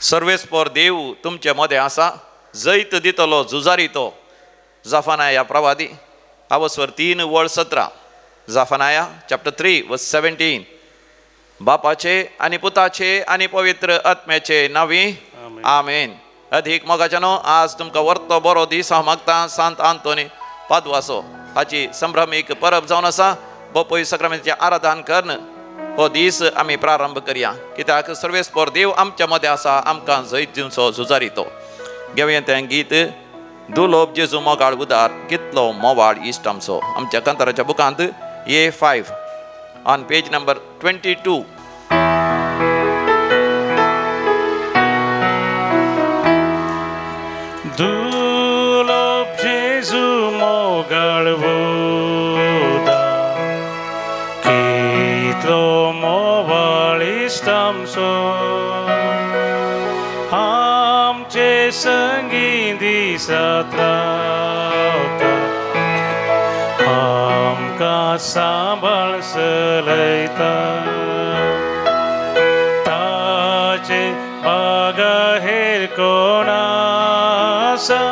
सर्वेस्पर देव तुमचे मदें आसा, जैत दितलो झुजारी तो. जाफानाया प्रवादी आवस्वर 3:17. जाफानाया चॅप्टर 3:17. बापाचे आनी पुताचे आनी पवित्र आत्म्याचे नावी आमेन. अधिक मोगाच्यानो आज तुमकां वर्तो बरो दीस हांव मागता. सांत आंतोनी पादवासो हाची संभ्रमीक परब जावन आसा. बोपय सक्रामेंताचें आराधन करन हो दीस आमी प्रारंभ करया, कित्याक सर्वेस्पर देव आमच्या मदें आसा, आमकां जैत दिवचो झुजारी तो. घेवया तें गीत दुलोब जेजू मोगाळ उदार कितलो मोवाळ इश्ट आमचो. आमच्या कांताराच्या बुकांत A5 ऑन पेज नंबर 22. दुलोब जेजू मोगाळ उदार कितलो मोवाळ इश्ट आमचो. आमचे संगी दिसात रावता, आमकां सांबाळ चलयता. ताचे बागा हेर कोण आसा,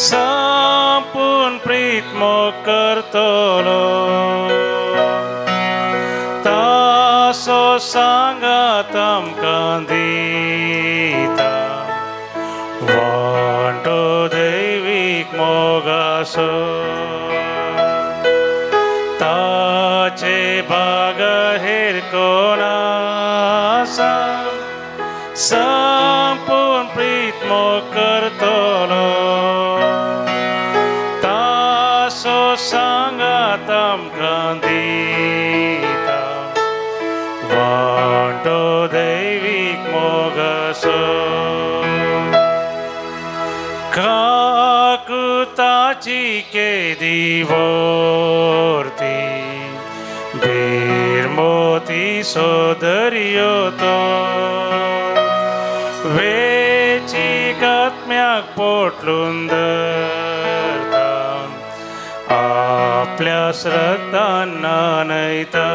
संपूर्ण प्रीत मोग करतलो. तासो सांगात आमकां दिता, वांटो दैवीक मोगाचो. ताचे बागा हेर कोण आसा, संपूर्ण प्रीत मोग करतलो. तासो सांगात आमकां दिता, वांटो दैवीक मोगाचो. काकुताची केदी वर्ती बीरमोती सोदर्यो तो. वेचीक आत्म्याक पोटलून धरता, आपल्या रक्तान न्हाणयता.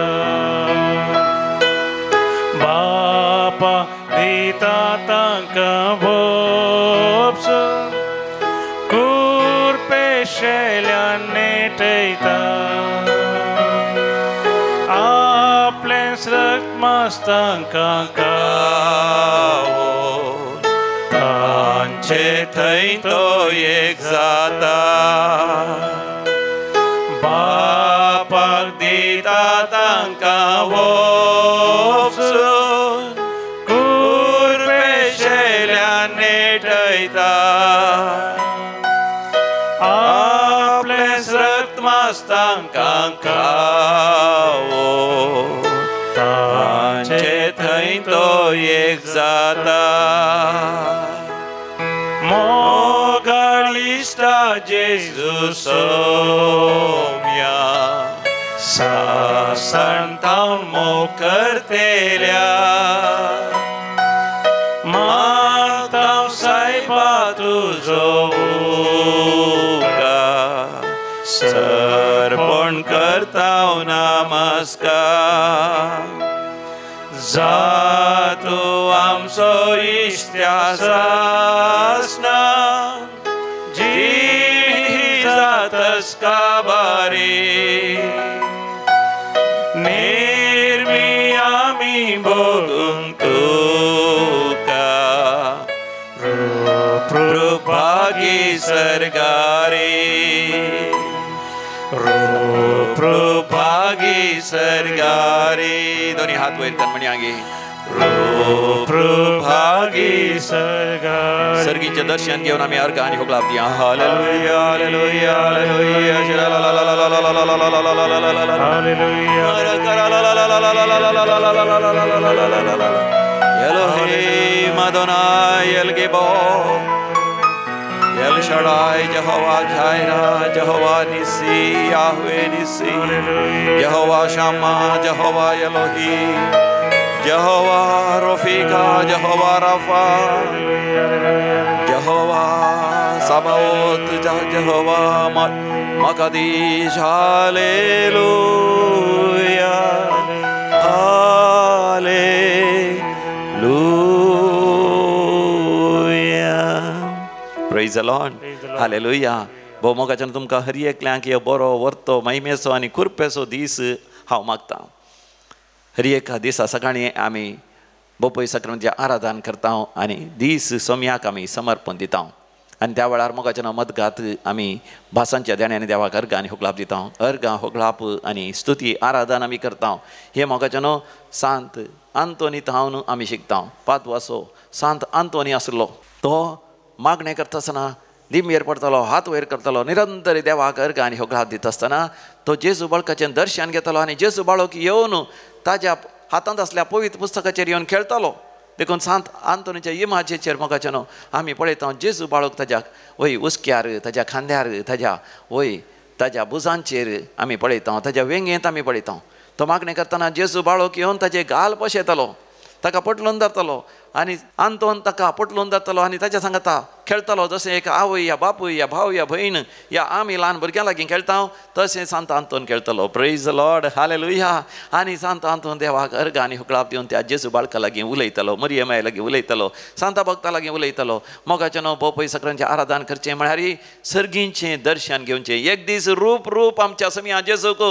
बापा दिता तांकां भोपसून, कुरपेशेल्यान नेटयता. आपलेंच रक्त मांस तांकां खावोन, तांचे थंय तो एक जाता. बापाक दिता तांकां भोपसून, कुरपेशेल्यान नेटयता. आपलेंच रक्त मांस तांकां खावोन, तांचे थंय तो एक जाता. मोगाळ इश्टा जेजू सोम्या, सासणतावन मोग करतेल्या. मागतांव सायबा तुजो उगार, सर्पण करतांव नमस्कार. जा तूं आमचो इश्ट्या सासना, जी जातस काबारी. निर्मी आमी भोगूंक तुका, रूपरूपागी सर्गारी. रूपरूपागी सर्गारी. दोन्ही हात वयर कर म्हणयागे. रूपरूपागी सर्गारी. सर्गीचे दर्शन घेऊन आम्ही अर्घ आणि होगलाप दिया. Hallelujah hallelujah hallelujah Elohim Adonai El Gibor, El Shaddai, Jehovah Jireh, Jehovah Nissi, Yahweh Nissi, Jehovah Shammah, Jehovah Elohim, Jehovah Rofika, Jehovah Rapha, Jehovah Sabaoth, Jehovah Makadish. Hallelujah, Hallelujah. Praise the Lord hallelujah भोव मोगाच्यान तुमकां हर एकल्यांक हे बरो व्हरतो महिमेचो आनी कृपेचो दीस हांव मागतां हर एका दिसा सकाळीं आमी बोपय सक्रांतीचें आराधन करता आनी दीस सोम्याक आमी समर्पण दिता आनी त्या वेळार मोगाच्यान मदगात आमी भासांच्या देण्यानी देवाक अर्घ आनी होगलाप दिता अर्घ होगलाप आनी स्तुती आराधन आमी करता हे मोगाच्यान सांत आंतोनी हांव आमी शिकता पांचवासो सांत आंतोनी आसलो तो मागणें करता आसतना लिंबेर पडटलो हात वयर करतलो निरंतर देवाक अर्घ आनी होगलाप दिता आसतना तो जेजू बाळकाचें दर्शन घेतलो आनी जेजू बाळक येवन ताज्या हातांत असल्या पवित्र पुस्तकाचेर येवन खेळटालो देखून सांत आंतोनीच्या इमाजेचेर मोगाच्यान आमी पळयता जेजू बाळक ताज्या वय उस्क्यार ताज्या खांद्यार ताज्या वय ताज्या बुजांचेर आमी पळयता ताज्या वेंगेंत आमी पळयता तो मागणें करतना जेजू बाळक येवन ताजे गाल पोशेतलो ताका पटलून धरतलो आनी आंतोन ताका पटलून धरतलो आनी ताच्या सांगता खेळटलो जशें एक आवय या बापूय या भाव या भयण या आमी ल्हान भुरग्यां लागीं खेळटा तशें सांत आंतोन खेळटलो प्रेज द लॉर्ड हालेलुया आनी सांत आंतोन देवाक अर्घ आनी होगलाप दिवन त्या जेजू बाळका लागीं उलयतलो मरियमाय लागीं उलयतलो सांता भक्ता लागीं उलयतलो मोगाच्यान बोपय सक्रांतीचें आराधन करचें म्हळ्यार सर्गींचें दर्शन घेवचें एक दीस रूप रूप आमच्या समिया जेजूक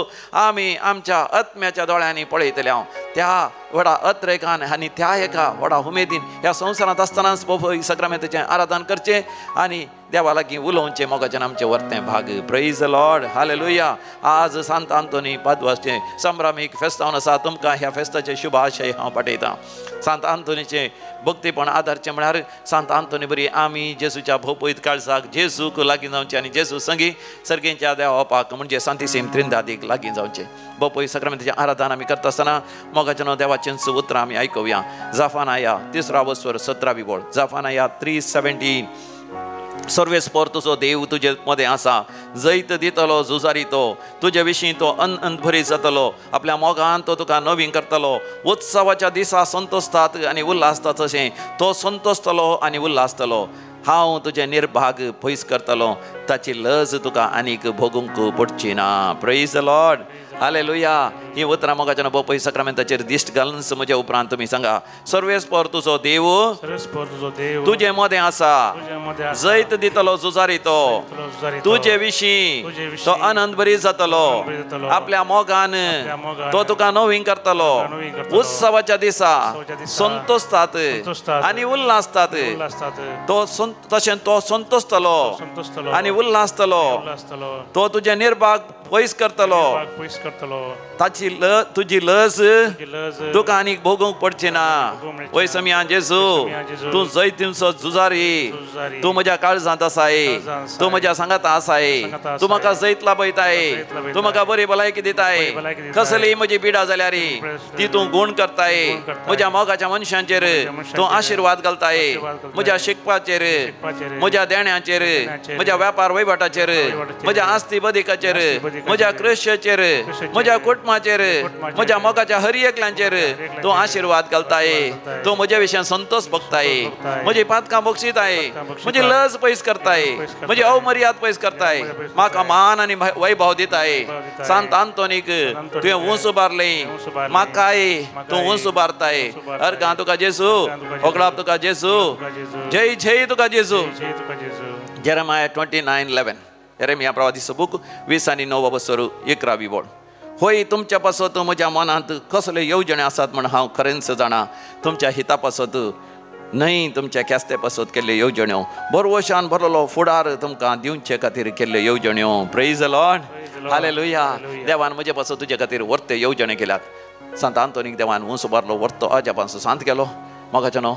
आमी आमच्या आत्म्याच्या दोळ्यांनी पळयतल्या त्या व्हडा अत्रेकान आनी त्या एका व्हडा उमेदीन ह्या संवसारांत आसतनाच बोपय सक्रामेंताचें आराधन करचें आनी देवा लागीं उलोवचें मोगाच्यान आमचें वर्तें भाग प्रेज द लॉर्ड हालेलुया आज सांत आंतोनी पाद्वाचें संभ्रामीक फेस्तावन आसा तुमकां ह्या फेस्ताचे शुभ आशय हांव पाठयतां सांत आंतोनीचें भक्तीपण आदारचें म्हळ्यार सांत आंतोनी बरी आमी जेजूच्या भोवपयत काळजाक जेजूक लागीं जावचें आनी जेजू संगी सर्गेच्या देवापाक म्हणजे सांतिसेम त्रिंदादीक लागीं जावचें बोपय सक्रामेंताचें आराधन आमी करता आसतना मोगाच्यान देवाचें उतरां आमी आयकुया जाफानाया 3रा वस्वर 17वी बोळ जाफानाया 3:17 सर्वेस्पर तुजो देव तुजे मदें आसा जैत दितलो झुजारी तो तुजे विशीं तो अनंत भरी जातलो आपल्या मोगान तो तुका नवीन करतलो उत्सवाच्या दिसा संतोसतात आनी उल्हासतात तशें तो संतोसतलो आनी उल्हासतलो हांव तुजें निर्भाग पयस करतलो ताची लज तुका आनीक भोगूंक पडची ना प्रेज द लॉर्ड हालेलुया ही उतरां मोगाच्यान बोपय सक्रामेंताचेर दिश्ट घालून म्हज्या उपरांत तुमी सांगा सर्वेस्पर तुजो देव तुजे मदें आसा जैत दितलो झुजारी तो तुजे विशीं तो आनंद बरी जातलो आपल्या मोगान तो तुका नवीन करतलो उत्सवाच्या दिसा संतोसतात आनी उल्हासतात तो तशें तो संतोसतलो आनी उल्हासतलो तो तुजे निर्भाग पयस करतलो ताची तुजी लज तुका आनीक भोगूंक पडची ना वय समिया जेजू तूं जैतींचो झुजारी तूं म्हज्या काळजांत आसाय तूं म्हज्या सांगाता आसाय तूं म्हाका जैत लाभयताय तूं म्हाका बरी भलायकी दिताय कसली म्हजी पिडा जाल्यार ती तूं गूण करताय म्हज्या मोगाच्या मनशांचेर तूं आशिर्वाद घालताय म्हज्या शिकपाचेर म्हज्या देण्याचेर म्हज्या वेपार वैभटाचेर म्हज्या आस्ती बदिकाचेर म्हज्या कृश्याचेर म्हज्या कुटुंबाचेर म्हज्या मोगाच्या हर एकल्यांचेर तूं आशिर्वाद घालताय तूं म्हज्या विशयी संतोष भोगताय म्हजी पातकां बक्षिताय म्हजी लज पयस करताय म्हजी अवमर्याद पयस करताय म्हाका मान आनी वैभव दिताय सांत आंतोनीक तुवें उंच उबारलें म्हाकाय तूं उंच उबारताय अर्घां तुका जेजू होगलाप तुका जेजू जय जय तुका जेजू जेरेमाया 29:11 येरेमिया प्रवादीचो बूक 20:9 वस्वर 11वी बोळ होय तुमच्या पासत म्हज्या मनांत कसले येवजणे आसात म्हण हांव खरेंच जाणा तुमच्या हिता पासत न्हय तुमच्या केस्ते पासत केल्ल्यो येवजण्यो बरवशान भरलेलो फुडार तुमकां दिवचे खातीर केल्ल्यो येवजण्यो प्रेज द लॉर्ड हालेलुया देवान म्हजे पासत तुजे खातीर वर्ते येवजणे केल्यात सांत आंतोनीक देवान उंच उबारलो वर्तो अजा पासून सांत केलो मोगाच्यान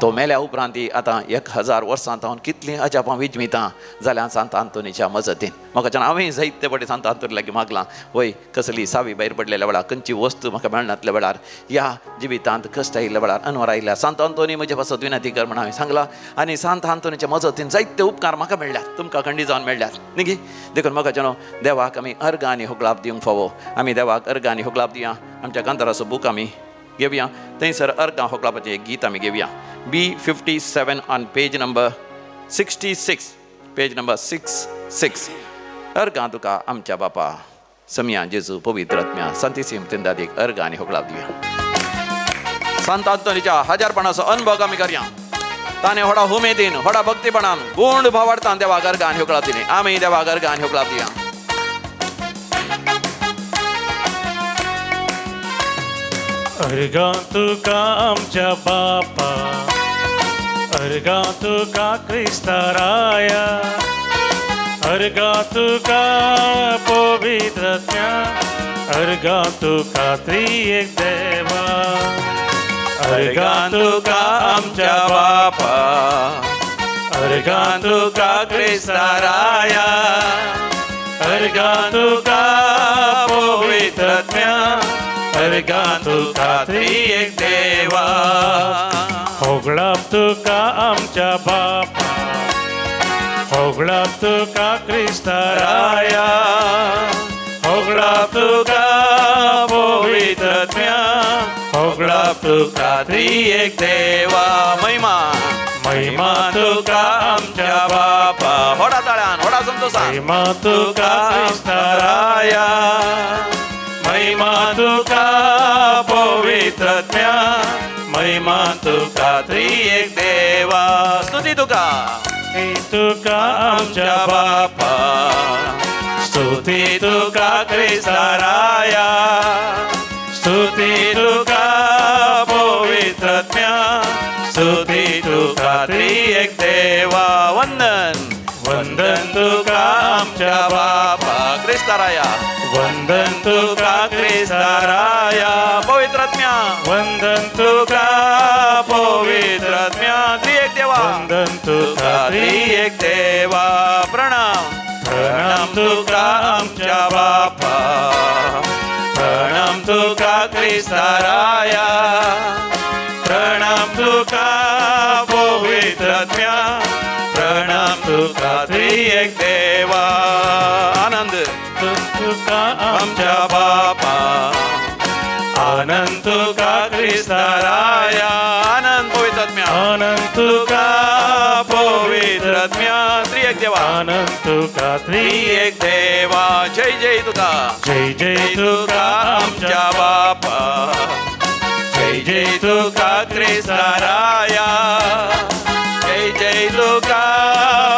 तो मेल्या उपरांत आतां 1000 वर्सां हांव कितलीं अजापां विजमितां जाल्यार सांत आंतोनीच्या मजतीन म्हाका हांवें जायते फावटी सांत आंतोनी लागीं मागलां वय कसली सावी भायर पडलेल्या वेळार खंयची वस्तू म्हाका मेळनातल्या वेळार ह्या जिवितांत कश्ट आयिल्ल्या वेळार अनवर आयिल्ल्या सांत आंतोनी म्हजे पासत विनंती कर म्हण हांवें सांगलां आनी सांत आंतोनीच्या मजतीन जायते उपकार म्हाका मेळ्ळ्यात तुमकां खंडी जावन मेळ्ळ्यात न्ही गे देखून म्हाका देवाक आमी अर्घ आनी होगलाप दिवंक फावो आमी देवाक अर्घ आनी होगलाप दिया आमच्या कांताराचो बूक आमी घेवया थंयसर अर्घां होगलापाचें एक गीत आमी घेवया B57 on page number 66 page number 66 अर्घां तुका आमच्या बापा समिया जेजू पवित्र आत्म्या सांतिसेम त्रिंदादीक अर्घ आनी होगलाप दिया सांत आंतोनीच्या हजारपणाचो अनुभव आमी करया ताने होडा उमेदीन होडा भक्तीपणान गुंड भावाडतान देवा गान ह्यो कळाप दिले आमी देवा गान ह्यो कळाप दिया अर्गा तुका आमच्या बापा अर्गा तुका क्रिस्ताराया अर्गा तुका पवित्रत्या अर्गा तुका त्रिएक देवा अर्गा तुका आमच्या बापा अर्गा तुका क्रिस्ताराया अर्गा तुका पवित्रत्या अर्गा तुका त्रिएक देवा होगळाप तुका आमच्या बापा होगळाप तुका क्रिस्ताराया होगळाप तुका पवित्रत्या होगळाप तुका त्रिएक देवा महिमा महिमा तुका आमच्या बापा होडा ताळ्यान होडा संतोषा महिमा तुका क्रिस्ताराया महिमा तुका पवित्रत्या महिमा तुका त्रिएक देवा स्तुती तुका तुका आमच्या बापा स्तुती तुका क्रिस्ताराया स्तुती तुका पवित्रत्या स्तुती तुका त्रिएक देवा वंदन वंदन तुका आमच्या बापा क्रिस्ताराया वंदन तुका क्रिस्ताराया पवित्रात्म्या वंदन तुका पवित्रात्म्या त्रिएक देवा वंदन तुका त्रिएक देवा प्रणाम प्रणाम तुका आमच्या बापा प्रणाम तुका क्रिस्ताराया प्रणाम तुका पवित्रत्या प्रणाम तुका त्रिएक देवा आनंद तुका आमच्या बापा आनंद तुका क्रिस्ताराया आनंद पवित्रात्म्या आनंद तुका पवित्रात्म्या त्रिएक देवा आनंद तुका त्रिएक देवा जय जय तुका जय जय तुका आमच्या बापा जय जय तुका क्रिस्ताराया जय जय तुका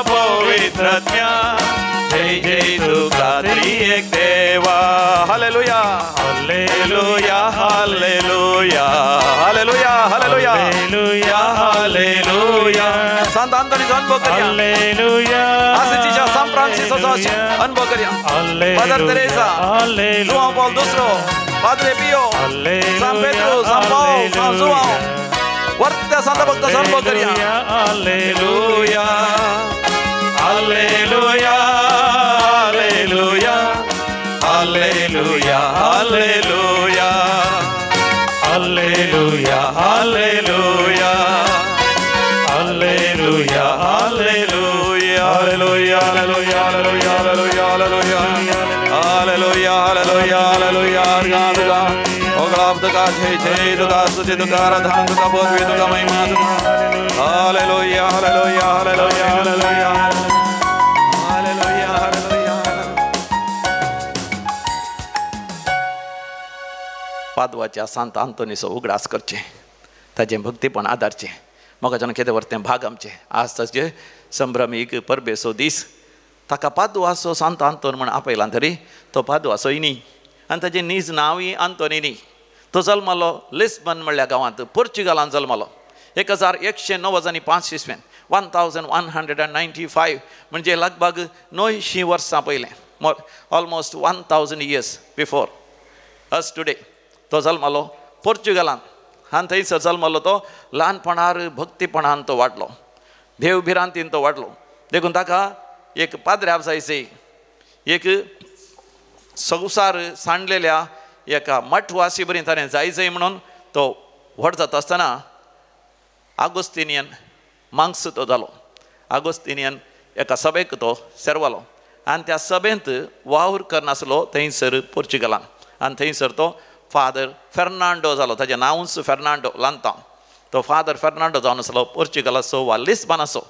पवित्रत्या जय जय तुका त्रिएक देवा hallelujah hallelujah hallelujah hallelujah hallelujah hallelujah hallelujah संत अंतोनी अनुभव करिया हालेलुया आसिसीच्या सान फ्रान्सिसचा अनुभव करिया मदर तेरेसा जुआन पॉल दुसरो पाद्रे Pio San Pedro San Paul San Juan वर्त्या संत भक्त अनुभव करिया hallelujah hallelujah hallelujah hallelujah hallelujah hallelujah hallelujah hallelujah hallelujah hallelujah hallelujah hallelujah hallelujah hallelujah hallelujah hallelujah ओगलाब तुका जय जय तुका स्तुती तुका आराधना तुका पदवी तुका महिमा तुका hallelujah hallelujah hallelujah hallelujah hallelujah hallelujah पादवाच्या सांत आंतोनीचो उगडास करचे ताचे भक्तीपण आदारचे मोगाच्यान कितें व्हरतें भाग आमचे आज ताचे संभ्रमीक परबेचो दीस ताका पादवाचो सांत आंतोन म्हण आपयला तरी तो पादवाचो इनी आनी ताचें नीज नांवूय आंतोनिनी तो जल्मलो लिस्बन म्हणल्या गांवांत पोर्चुगालांत जल्मलो 1195 इस्वेन 1195 म्हणजे लगभग 900 वर्सां पयलें almost 1000 years before us today तो जल्मलो पोर्चुगालांत आनी थंयसर जल्मलो तो ल्हानपणार भक्तीपणान तो वाडलो देवभिरांतीन तो वाडलो देखून ताका एक पाद्र्याब जायचे एक संवसार सांडलेल्या एका मठवासी बरी ताणें जाय म्हणून तो व्हड जाता आसतना आगोस्तिनियन मांक्स तो जालो आगोस्तिनियन एका सभेक तो सेरवालो आनी त्या सभेंत वावर करनासलो थंयसर पोर्चुगालांत आनी थंयसर तो फादर फेर्नांडो जालो ताचें नांवूच फेर्नांडो लांतांव तो फादर फेर्नांडो जावन आसलो पोर्चुगालाचो वा लिस्बनाचो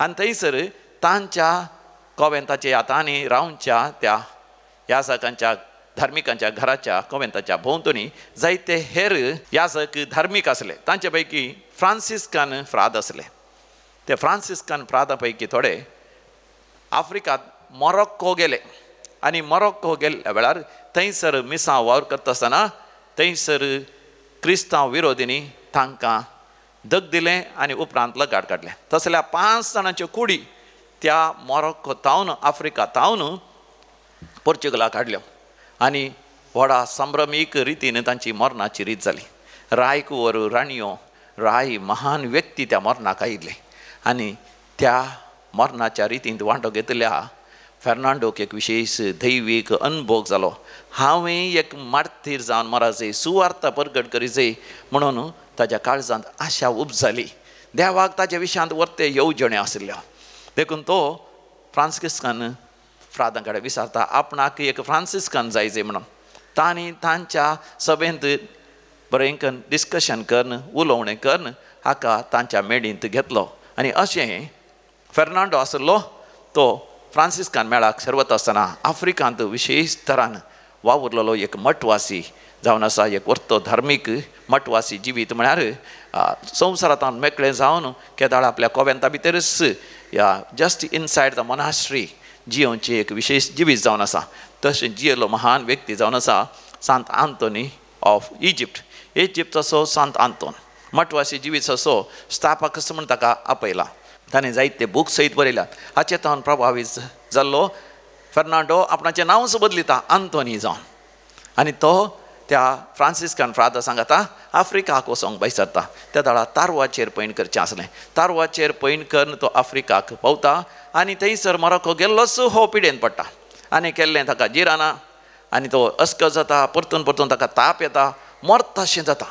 आनी थंयसर तांच्या कॉवेंताचे आतांनी रावच्या त्या याजकांच्या धार्मिकांच्या घराच्या कॉवेंताच्या भोंवतणी जायते हेर याजक धार्मीक आसले तांचे पैकी फ्रांसिस्कान फ्राद आसले ते फ्रांसिस्कन फ्रादा पैकी थोडे आफ्रिकात मोरक्को गेले आनी मोरक्को गेल्ल्या वेळार थंयसर मिसां वावर करता आसतना थंयसर क्रिस्तांव विरोधींनी तांकां दग दिलें आनी उपरांत लगाट काडलें. तसल्या 5 जाणांच्यो कुडी त्या मोरक्को तावन आफ्रिका तावन पोर्चुगलाक हाडल्यो आनी व्हडा संभ्रमीक रितीन तांची मरणाची रीत जाली. रायकुंवर राणयो राय महान व्यक्ती त्या मरणाक आयिल्ले आनी त्या मरणाच्या रितींत वांटो घेतल्या फेर्नांडोक एक विशेश दैवीक अनुभव जालो. हांवें एक मार्तीर जावन मराचें सुवार्ता परगट करीचें म्हणून ताच्या काळजांत आशा उपजाली. देवाक ताच्या विशयांत वर्ते येवजण्यो आशिल्ल्यो देखून तो फ्रांसिस्कन फ्रादां कडेन विचारता आपणाक एक फ्रांसिस्कन जायचें म्हणून. तांणी तांच्या सभेंत बरेंकन डिस्कशन करन उलोवणें करन हाका तांच्या मेडींत घेतलो आनी अशें फेर्नांडो आसलो तो फ्रांसिस्कान मेळाक सर्वत आसतना आफ्रिकांत विशेश तरान वावुरलेलो एक मठवासी जावन आसा. एक वर्तो धार्मीक मठवासी जिवीत म्हळ्यार संवसारांत मेकळें जावन केदाळ आपल्या कोव्यांता भितरच या जस्ट इनसायड द मोनास्ट्री जियोवचें एक विशेश जिवीत जावन आसा. तशें जियेलो महान व्यक्ती जावन आसा सांत आंतोनी ऑफ इजिप्त असो सांत आंतोन मठवासी जिवीत असो स्थापक असो म्हूण ताका आपयला. ताणें जायते बूक सयत बरयल्यात. हाचे तावन प्रभावीत जाल्लो फेर्नांडो आपणाचें नांवच बदलिता आंतोनी जावन आनी तो त्या फ्रांसिस्कन फ्रादा सांगता आफ्रिकाक वचोंक बैसरता. त्या दाळा तारवाचेर पैण करचें आसलें. तारवाचेर पैण करून तो आफ्रिकाक पावता आनी थंयसर मोरक्को गेल्लोच हो पिडेन पडटा आनी केल्लें ताका जिराना आनी तो अस्क जाता. परतून परतून ताका ताप येता मरताशें जाता.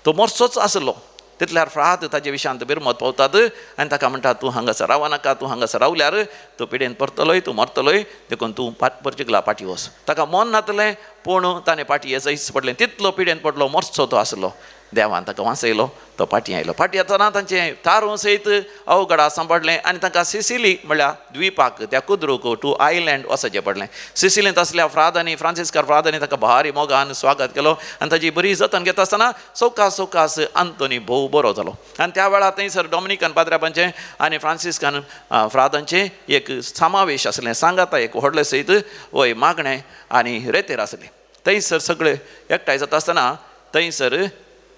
तो मरचोच आसलो. तितल्यार फ्राद ताजे विशयांत बिरमत पावतात आनी ताका म्हणटा तूं हांगासर रावं नाका. तूं हांगासर रावल्यार तूं पिडेन परतलोय तूं मरतलोय देखून तूं पोर्चुगला पाटी वच. ताका मन नातलें पूण ताणें पाटी येजैस पडलें. तितलो पिडेन पडलो मरचो तो आसलो. देवान ताका वाचयलो तो पाटी आयलो. पाटी येतना तांचें तारू सयत अवघडा सांबाळलें आनी तांकां सिसिली म्हळ्यार द्विपाक त्या कुद्रूक टू आयलँड वचचें पडलें. सिसिलींत आसल्या फ्रादांनी फ्रांसिस्कर फ्रादांनी ताका भारी मोगान स्वागत केलो आनी ताची बरी जतन घेता आसतना सवकास आंतोनी भोव बरो जालो. आनी त्या वेळार थंयसर डॉमिनिकन पाद्र्यापांचें आनी फ्रांसिस्कन फ्रादांचें एक समावेश आसलें. सांगाता एक व्हडले सयत वय मागणें आनी रेतेर आसलें. थंयसर सगळे एकठांय जाता आसतना थंयसर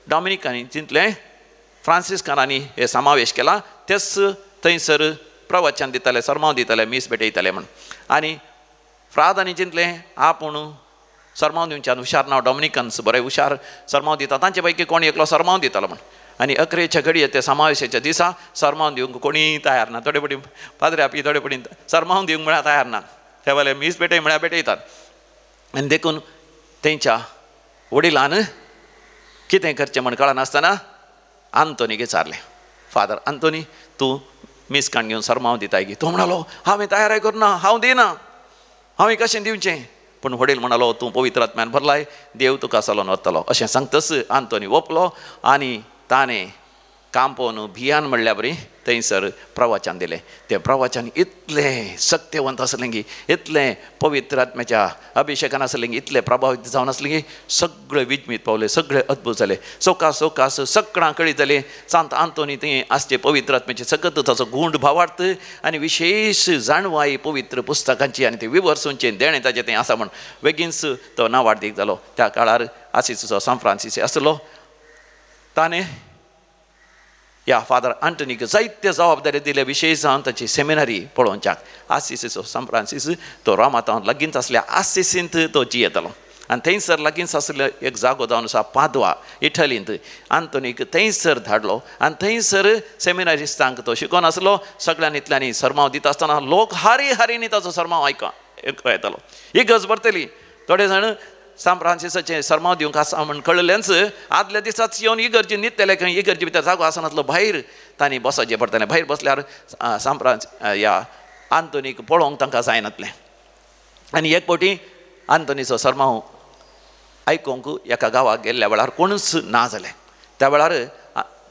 डॉमिनिकांनी चिंतलें फ्रांसिस्कनांनी हे समावेश केला. तेच थंयसर प्रवचन दिताले सरमांव दिताले मीस भेटयताले म्हण आनी फ्रादांनी चिंतलें आपूण सरमांव दिवच्यान हुशार ना. डॉमिनिकन्स बरे हुशार सरमांव दिता तांचे पैकी कोण एकलो सरमांव दितालो म्हण आनी अकरेच्या घडये ते समावेशाच्या दिसा सरमांव दिवंक कोणी तयार ना. थोडे पटी पाद्रे आपी थोडे पटी सरमांव दिवंक म्हळ्यार तयार ना. ते वेळेर मीस भेटय म्हळ्यार भेटयतात आनी देखून तेंच्या वडिलान कितें करचें म्हण कळनासतना आंतोनीक विचारलें फादर आंतोनी तूं मिसकाण घेवन सरमांव दिताय गी. तो म्हणलो हांवें तयाराय करना हांव दिना हांवें कशें दिवचें. पूण वडील म्हणलो तूं पवित्र आत्म्यान भरलाय देव तुका चलोवन व्हरतलो. अशें सांगतच आंतोनी ओपलो आनी ताणें काम पळोवन भियान म्हणल्या बरी थंयसर प्रवचन दिलें. तें प्रवचन इतलें सत्यवंत आसलें की इतलें पवित्र आत्म्याच्या अभिशेकान आसलें की इतलें प्रभावीत जावन आसलें की सगळे विजमीत पावले. सगळे अद्भुत जाले. सवकास सगळां कळीत जालें. सांत आंतोनी थंय आसचे पवित्र आत्म्याचे सगळं ताचो गूंड भावार्थ आनी विशेश जाणवाई पवित्र पुस्तकांची आनी ते विवर्सूंचे देणें ताचें थंय आसा म्हण बेगीनच तो नावाडीक जालो. त्या काळार आसीसचो सान फ्रांसीस आसलो. ताणें ह्या फादर आंटोनीक जायत्यो जबाबदारी दिले विशेश जावन ताची सेमिनरी पळोवच्याक. आसीसचो सान फ्रांसीस तो रोमांतावन लागींच आसल्या आसीसींत तो जियेतालो आनी थंयसर लागींच आसलो एक जागो जावन आसा पादवा इटलींत. आंतोनीक थंयसर धाडलो आनी थंयसर सेमिनारिस्टांक तो शिकोवन आसलो. सगळ्यां इतल्यांनी सरमांव दिता आसतना लोक हारीनी ताचो सरमांव येतालो. इगर्ज भरतली. थोडे जाण सान फ्रांसिसाचें सरमांव दिवंक आसा म्हण कळलेंच आदल्या दिसाच येवन इगर्जी न्हिदलेले खंय इगर्जी भितर जागो आसनासलो. भायर तांणी बसचें पडटलें. भायर बसल्यार सान ह्या आंतोनीक पळोवंक तांकां जायनासलें. आनी एक फावटी आंतोनीचो सरमांव आयकूंक एका गांवाक गेल्ल्या वेळार कोणूच ना जालें. त्या वेळार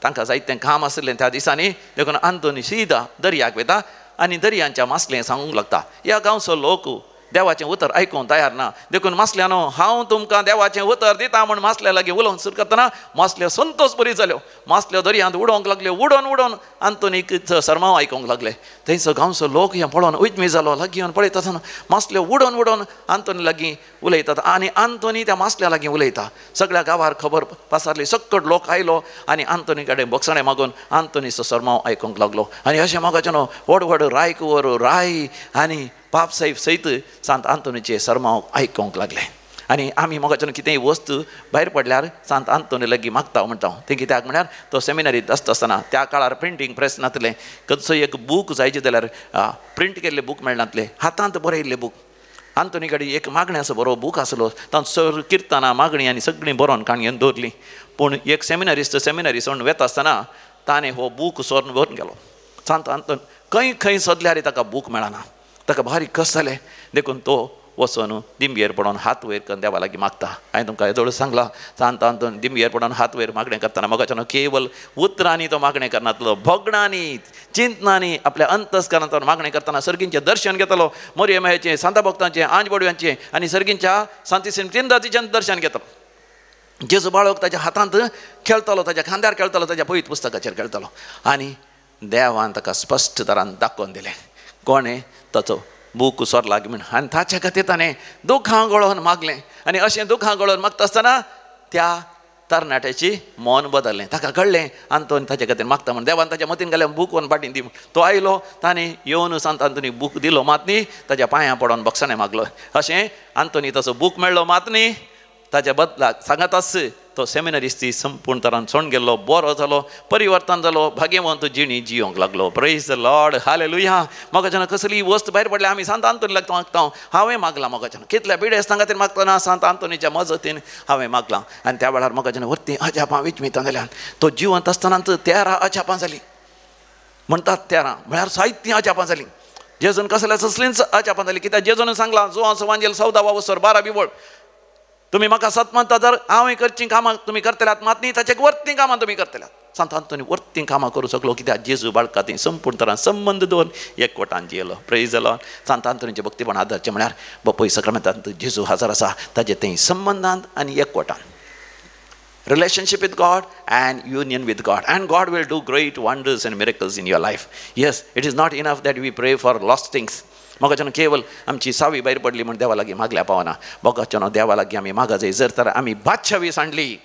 तांकां जायतें काम आसलें त्या दिसांनी. देखून आंतोनी सीदा दर्याक वयता आनी दर्यांच्या मासलें सांगूंक लागता ह्या गांवचो लोक देवाचें उतर आयकूंक तयार ना. देखून मासल्यानो हांव तुमकां देवाचें उतर दिता म्हूण मासल्या लागीं उलोवंक सुरू करतना मासल्यो संतोश बरी जाल्यो. मासल्यो दर्यांत उडोवंक लागल्यो. उडोवन उडोवन आंतोनीक सरमांव आयकूंक लागले. थंयचो गांवचो लोक हें पळोवन उजमी जालो. लागीं येवन पळयता आसतना मासल्यो उडोवन उडोवन आंतोनी लागीं उलयतात आनी आंतोनी त्या मासल्या लागीं उलयता. सगळ्या गांवार खबर पसरली. सकट लोक आयलो आनी आंतोनी कडेन बक्षणे मागून आंतोनीचो सरमांव आयकूंक लागलो. आनी अशें मागचे न्हू व्हड व्हड रायकुवर राय आनी पाप साहेब सयत सांत आंतोनीचे सरमांव आयकूंक लागले. आनी आमी मोगाच्यान कितेंय वस्तू भायर पडल्यार सांत आंतोनी लागीं मागता म्हणटा. तें कित्याक म्हळ्यार तो सेमिनरींत आसता आसतना त्या काळार प्रिंटींग प्रेस नासलें. खंयचो एक बूक जायचे जाल्यार प्रिंट केल्ले बूक मेळनासले. हातांत बरयल्ले बूक. आंतोनी कडेन एक मागण्याचो बरो बूक आसलो. तातूंत सर किर्तनां मागणी आनी सगळीं बरोवन काणयेन दवरलीं. पूण एक सेमिनरिस्ट सेमिनरी सोडून वेता आसतना ताणें हो बूक सोरून व्हरून गेलो. सांत आंतोन खंय खंय सोदल्यार ताका बूक मेळना. ताका भारी कस जालें. देखून तो वचून दिंबयेर पडोवन हात वयर करून देवा लागीं मागता. हांवें तुमकां हेजोळ सांगलां सांत आंतोन दिंबयेर पडोवन हात वयर मागणें करतना मोगाच्यान केवल उतरांनी तो मागणें करनासलो. भोगणांनी चिंतनांनी आपल्या अंतस्करणांत मागणें करतना सर्गींचें दर्शन घेतलो. मोरयेमायेचें सांता भक्तांचें आंजबोडव्यांचें आनी सर्गींच्या सांतिसेन त्रिंदातीचें दर्शन घेतलो. जेजू बाळक ताच्या हातांत खेळटलो. ताच्या खांद्यार खेळटलो. ताच्या पयत पुस्तकाचेर खेळटलो. आनी देवान ताका स्पश्ट तरान दाखोवन दिलें कोणें ताचो बूक सोरला म्हण. आनी ताचे खातीर ताणें दुखां गळोवन मागलें. आनी अशें दुखां गळोवन मागता आसतना त्या तरणाट्याची मन बदललें. ताका कळ्ळें आंतोनी ताचे खातीर मागता म्हण. देवान ताच्या मतीन घालें बूक व्हरून पाटीन दी म्हण. तो आयलो. ताणें येवन सांत आंतोनी बूक दिलो. मात न्ही ताच्या पांयां पडोवन बक्षणें मागलो. अशें आंतोनी ताचो बूक मेळ्ळो. मात न्ही ताच्या बदलाक सांगात आस तो सेमिनरिस्टी संपूर्ण तरान सोडून गेल्लो. बरो जालो. परिवर्तन जालो. भाग्यवंत जिणी जियोंक लागलो. Praise the Lord. हालेलुया. मोगाच्यान कसली वस्त भायर पडल्या आमी सांत आंतोनी लागता मागता. हांवें मागलां मोगाच्यान कितल्या पिडेस्तां खातीर मागतना सांत आंतोनीच्या मजतीन हांवें मागलां. आनी त्या वेळार मोगाच्यान व्हरती अजापां विचमितां जाल्यान तो जिवंत आसतनाच 13 अजापां जालीं म्हणटात. 13 म्हळ्यार साहित्य अजापां जालीं. जेजून कसल्या कसलींच अजापां जालीं. कित्याक जेजून सांगलां जो आसा वांजेल 14 वसर 12 बिवळ तुमी म्हाका सत म्हणटा जर हांवें करचीं कामां तुमी करतल्यात मात न्ही ताचे वर्तीं कामां तुमी करतल्यात. सांत आंतोनी वर्तीं कामां करूं शकलो. कित्याक जेजू बाळका ती संपूर्ण तरान संबंद दवरून एकवटान जियेलो. प्रेज जालो. सांत आंतोनीचें भक्तीपण आदारचें म्हळ्यार बापूय सक्रामेंतांत जेजू हजर आसा ताजे थंय संबंदांत आनी एकवटान. Relationship with God and union with God, and God will do great wonders and miracles in your life. Yes, it is not enough that we pray for lost things. मोगाच्यान केवल आमची सावी भायर पडली म्हण देवा लागीं मागल्या पावना. मोगाच्यान देवा लागीं आमी मागा जाय. जर तर आमी बादशावी सांडली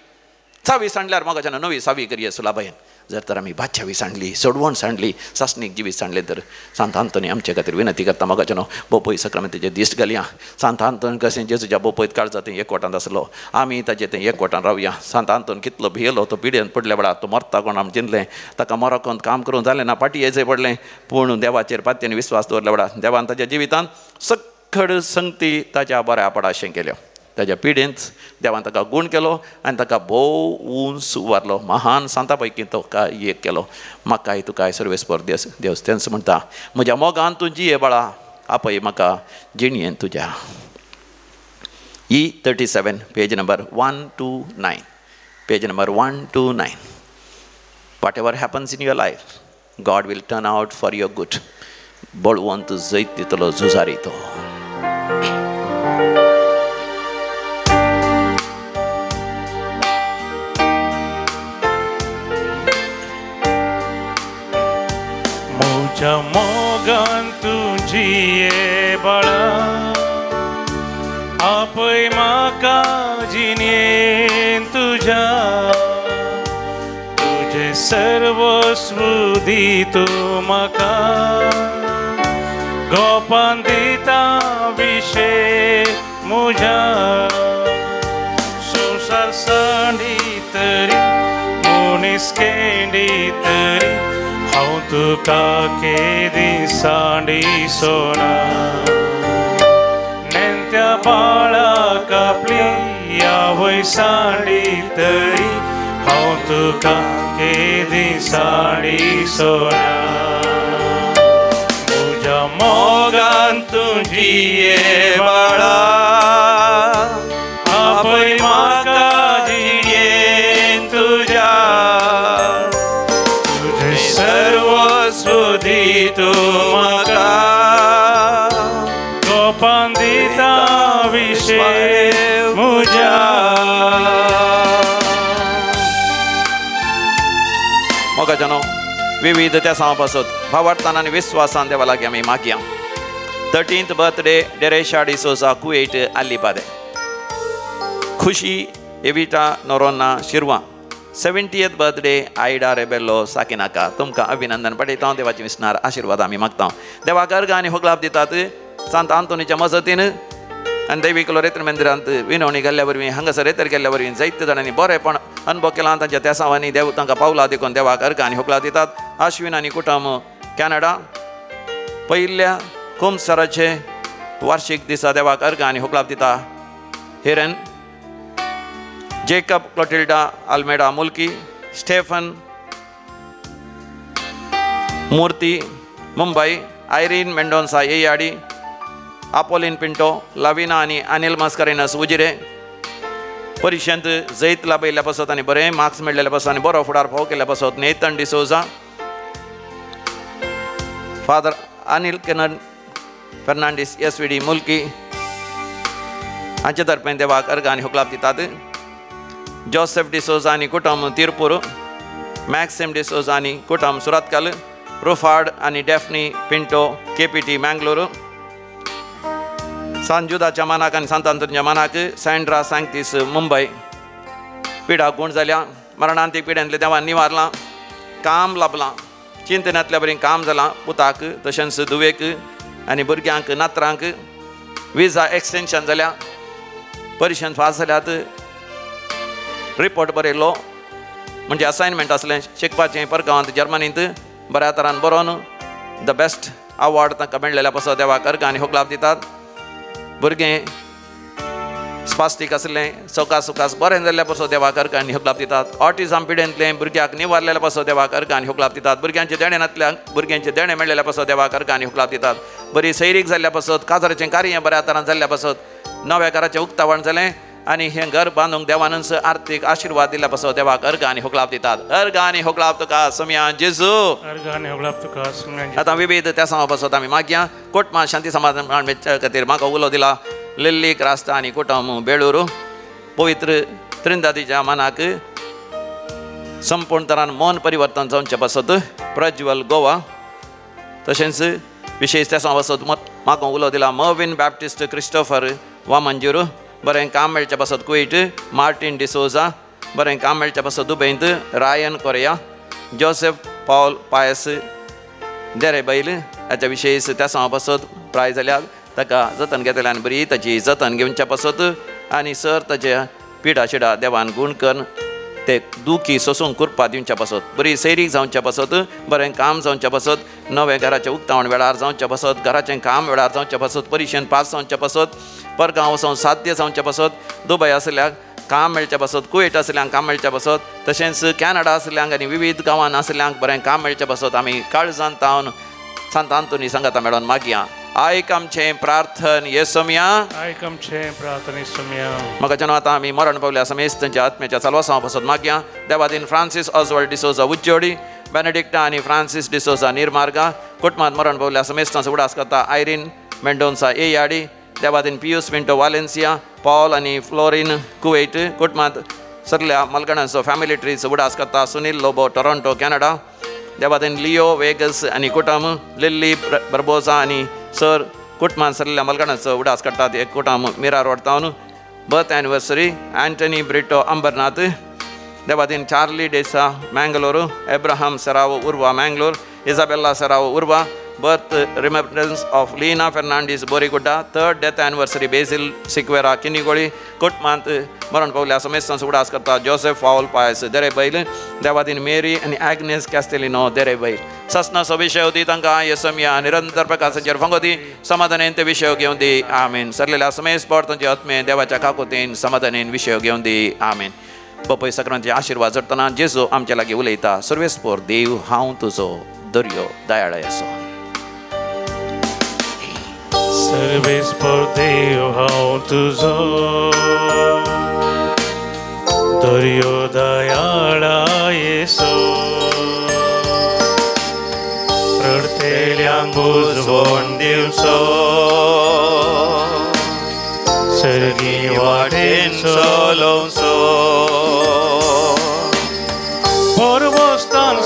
सावी सांडल्यार मोगाच्यान नवी सावी करया सुलाभायेन. जर तर आमी बादशावी सांडली सोडवण सांडली सासणीक जिवीत सांडलें तर सांत आंतोनी आमचे खातीर विनंती करता मोगाच्यान बोपय सक्रामेंताचे दीस घालया. सांत आंतोन कशें जेजूच्या बोपयत काळजांत थंय एकवटांत आसलो आमी ताचे थंय एकवटान रावया. सांत आंतोन कितलो भियेलो. तो पिड्यान पडल्या वेळार तो मरता कोण आमी चिंतलें. ताका मरकोन काम करूंक जालें ना. पाटी येजय पडलें. पूण देवाचेर पात्यान विस्वास दवरल्या वेळार देवान ताच्या जिवितांत सखड संगती ताच्या बऱ्या पडाशें केल्यो. ताच्या पिडेंत देवान ताका गूण केलो आनी ताका भोव उंच व्हरलो. महान सांता पैकी तो एक केलो. म्हाकाय तुकाय सर्वेस्पर देव तेंच म्हणटा म्हज्या मोगान तूं जिये बाळा आपय म्हाका जिणयेन तुज्या. E37 page number 129. Page number 129. Whatever happens in your life, God will turn out for your good. Balwant Jait दितलो झुजारी तो. म्हज्या मोगान तूं जिये बाळा आपय म्हाका जिणयेन तुज्या. तुजें सर्वस्व दी तूं म्हाका गोपान दिता विशे म्हज्या. संवसार सांडी तरी मनीस केंडी तरी हांव तुका केदी सांडी सोना. नेत्या बाळाक आपली आवय सांडी तरी हांव तुका केदी सांडी सोना. म्हज्या मोगान तूं जिये बाळा आपय म्हाका जिणयेन तुज्या. तुजें सर्वस्व दी तूं म्हाका गोपान दी मोगाच्या न्हू विविध त्या सांग पासत भावार्थान आनी विस्वासान देवा लागीं आमी मागया 13th बर्थडे डेरेशा डिसोजा कुवेट आल्लीपादे खुशी एविटा Noronha शिरवा 70th birthday Ida Rebello Sakinaka तुमकां अभिनंदन पठयता देवाची विस्नार आशिर्वाद आमी मागता देवाक अर्घ आनी होगलाप दितात सांत आंतोनीच्या मजतीन आनी दैवीक रेत्र मंदिरांत विनवणी गेल्ल्या वरवीं हांगासर रेतर गेल्ल्या वरवीं जायते जाणांनी बरेपण अनुभव केला तांच्या तेसांवांनी देव तांकां पावला देखून देवाक अर्घ आनी होगलाप दितात आश्विन आनी कुटुंब कॅनडा पयल्या कुंभसराचे वार्षिक दिसा देवाक अर्घ आनी होगलाप दिता हेरेन जेकब क्लोटिल्डा आल्मेडा मुल्की स्टेफन मूर्ती मुंबई आयरीन मेंडोन्सा येयाडी आपोलिन पिंटो लाविना आनी अनिल मास्कारेनस उजिरे परिक्षेंत जैत लाभयल्ल्या पासत आनी बरें मार्क्स मेळ्ळेल्या पासत आनी बरो फुडार फाव केल्ल्या पासत नेतन D'Souza father Anil Kennan Fernandes SVD Mulki हांचे तर्फेन देवाक अर्घ आनी होगलाप दितात जोसेफ डिसोजा आनी कुटुंब तिरपूर मॅक्सिम डिसोजा आनी कुटुंब सुरतकल रुफार्ड आनी डेफनी पिंटो केपीटी मँगलोर सांजुदाच्या मानाक आनी सांत आंतोनीच्या मानाक सँड्रा सांगतीस मुंबय पिडाक गुण जाल्या मरणांतीक पिड्यांतले देवान निवारलां काम लाभलां चिंतनांतल्या बरें काम जालां पुताक तशेंच धुवेक आनी भुरग्यांक नातरांक विजा एक्सटेंशन जाल्या परिक्षेंत पास जाल्यात रिपोर्ट बरयल्लो म्हणजे असायनमेंट आसलें शिकपाचें परगांवांत जर्मनींत बऱ्या तरान बरोवन द बेस्ट अवॉर्ड तांकां मेळ्ळेल्या पासत देवाक अर्घ आनी होगलाप दितात भुरगें स्पास्टीक आसलें सकास बरें जाल्ल्या पासत देवाक अर्घ आनी होगलाप दितात ऑटिझम पिडेंतले भुरग्याक निवारलेल्या पासत देवाक अर्घ आनी होगलाप दितात भुरग्यांचे देण्यांतल्याक भुरग्यांचे देणे मेळ्ळेल्या पासत देवाक अर्घ आनी होगलाप दितात बरी सैरीक जाल्ल्या पासत काजराचें कार्य बऱ्या तरान जाल्ल्या पासत नव्या घराचें उक्तावण जालें आनी हें घर बांदूंक देवानच आर्थीक आशिर्वाद दिल्या पासत देवाक अर्घ आनी होगलाप दितात अर्घ आनी होगलाप तुका समिया जेजू अर्घ आनी होगलाप तुका समिया आतां विविध त्या समा पासत आमी मागया कोटमा शांती समाधान खातीर म्हाका उलो दिला लिल्ली क्रास्ता आनी कुटुंब बेळूर पवित्र त्रिंदादीच्या मनाक संपूर्ण तरान मौन परिवर्तन जावचे पासत प्रज्वल गोवा तशेंच विशेश त्या समा पासत म्हाका उलो दिला मर्विन बॅप्टिस्ट क्रिस्टोफर वामंजूर बरें काम मेळच्या पासत कुवेट मार्टिन डिसोजा बरें काम मेळच्या पासत दुबयंत रायन कोरिया जोसेफ पॉल पायस देरेबैल हाच्या विशेश त्या समा पासत प्राय जाल्यात ताका जतन घेतल्या आनी बरी ताची जतन घेवच्या पासत आनी सर ताच्या पिडा शिडा देवान गूण कर ते दुखी सोसूंक कुरपा दिवच्या पासत बरी सैरीक जावच्या पासत बरें काम जावच्या पासत नवे घराचें उक्तावण वेळार जावच्या पासत घराचें काम वेळार जावच्या पासत परिक्षेंत पास जावच्या पासत परगांव वचून साध्य जावच्या पासत दुबय आसल्याक काम मेळच्या पासत कुवेट आसल्यांक काम मेळच्या पासत तशेंच कॅनडा आसल्यांक आनी विविध गांवांत आसल्यांक बरें काम मेळच्या पासत आमी काळजांत तावन सांत आंतोनी संगता मेळोन मागया आयक आमचें प्रार्थन येसुमिया आयक आमचें प्रार्थन येसुमिया म्हाका जेन्ना आतां आमी मरण पावल्या समेस्त तांच्या आत्म्याच्या चलवासां पासत मागया देवादीन फ्रांसीस ऑजवल्ड डिसोजा उज्जोडी बेनेडिक्टा आनी फ्रांसीस डिसोजा निर्मार्गा कुटुंबांत मरण पावल्या समेस्तांचो उडास करता आयरीन मेंडोन्सा येयाडी देवादीन पियूस पिंटो वालेन्सिया पॉल आनी फ्लोरीन कुवेट कुटुंबांत सगल्या मलगणांचो फॅमिली ट्रीचो उडास करता सुनील लोबो टोरोंटो कॅनडा देवादीन लिओ वेगस आनी कुटुंब लिल्ली बर्बोजा आनी सर कुटुंबांत सगल्या मलगणांचो उडास करतात एक कुटुंब मिरा रोड टावन birth anniversary Antony Brito Ambernath देवादीन चार्ली डेसा मँगलोर एब्राहम सरावो उर्वा मँगलोर इजाबेल्ला सरावो उर्वा birth remembrance of Lina Fernandez Boriguda, third death anniversary Basil Siqueira Kinigoli, कुटुंबांत मरण पावल्या समेस्तांचो उडास करता जोसेफ फावल पायस देरेबैल देवादीन मेरी आनी ॲग्नेस कॅस्टेलिनो देरेबैल ससनाचो विशय दी तांकां येसुमिया निरंतर प्रकाशाचेर फंगोदी समाधानेन ते विशय घेवन दी आमीन सरलेल्या समेस्त परतांचे आत्मे देवाच्या काकुतेन समाधानेन विशय घेवन दी आमीन पपय सक्रांतीचे आशिर्वाद जडटना जेजू आमच्या लागीं उलयता सर्वेस्पोर देव हांव तुजो दर्यो दयाळय आसो सर्वेस्पोर देव हांव तुजो दर्यो दयाळा येसो रडतेल्यांक बुजवण दिवचो सर्गी वाटेन चलोवचो परवस्तान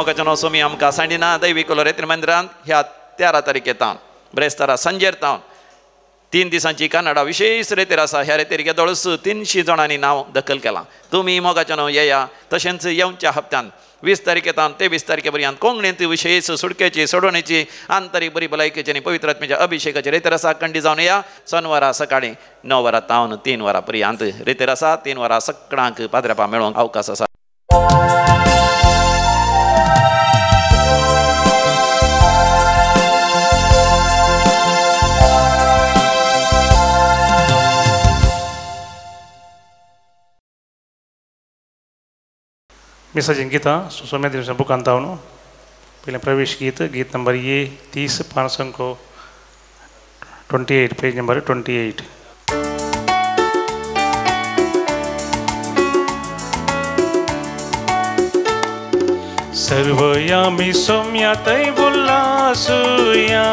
मोगाच्या सोमी आमकां सांडिना दैवी कोलोरेत्र मंदिरांत ह्या 13 तारखेतावन ब्रेस्तारा संजेरतावन 3 दिसांची कन्नडा विशेष रेतेर आसा. ह्या रेतेर गेदोळस 300 जाणांनी नांव दखल केलां. तुमी मोगाच्यान येया. तशेंच येवच्या हप्त्यान 20 तारखेतावन ते 20 तारखे पर्यंत कोंकणींत विशेष सुडकेची सोडवणेची आंतरीक बरी भलायकेची आनी पवित्र आत्म्याच्या अभिशेकाची रेतेर आसा. कंडी जावन येया. सोनवारा सकाळीं 9 वरां तावन 3 वरां पर्यंत रेतेर आसा. 3 वरां सकाळांक पाद्रेपा मेळोवंक अवकाश आसा. मिसाजीन गीता सोम्या दिवसा बुकान तावन पहले प्रवेश गीत गीत नंबर ये 30 5 28 पेज नंबर 28. सर्वयामी सोम्या तै उल्लासूया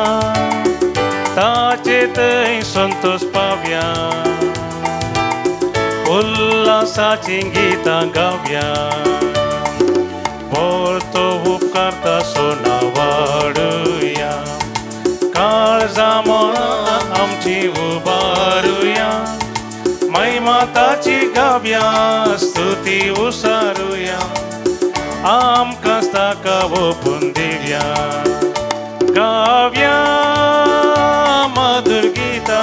ताचे तै संतोष पाव्या उल्लासाची गीता गाव्या बोलतो उपकारता सोना वाडूया काळजा म्हणा आमची उबारूया मैमाताची गाव्या स्तुती उसारूया आमकां ताका ओपून दिव्या गाव्या मधुर गीता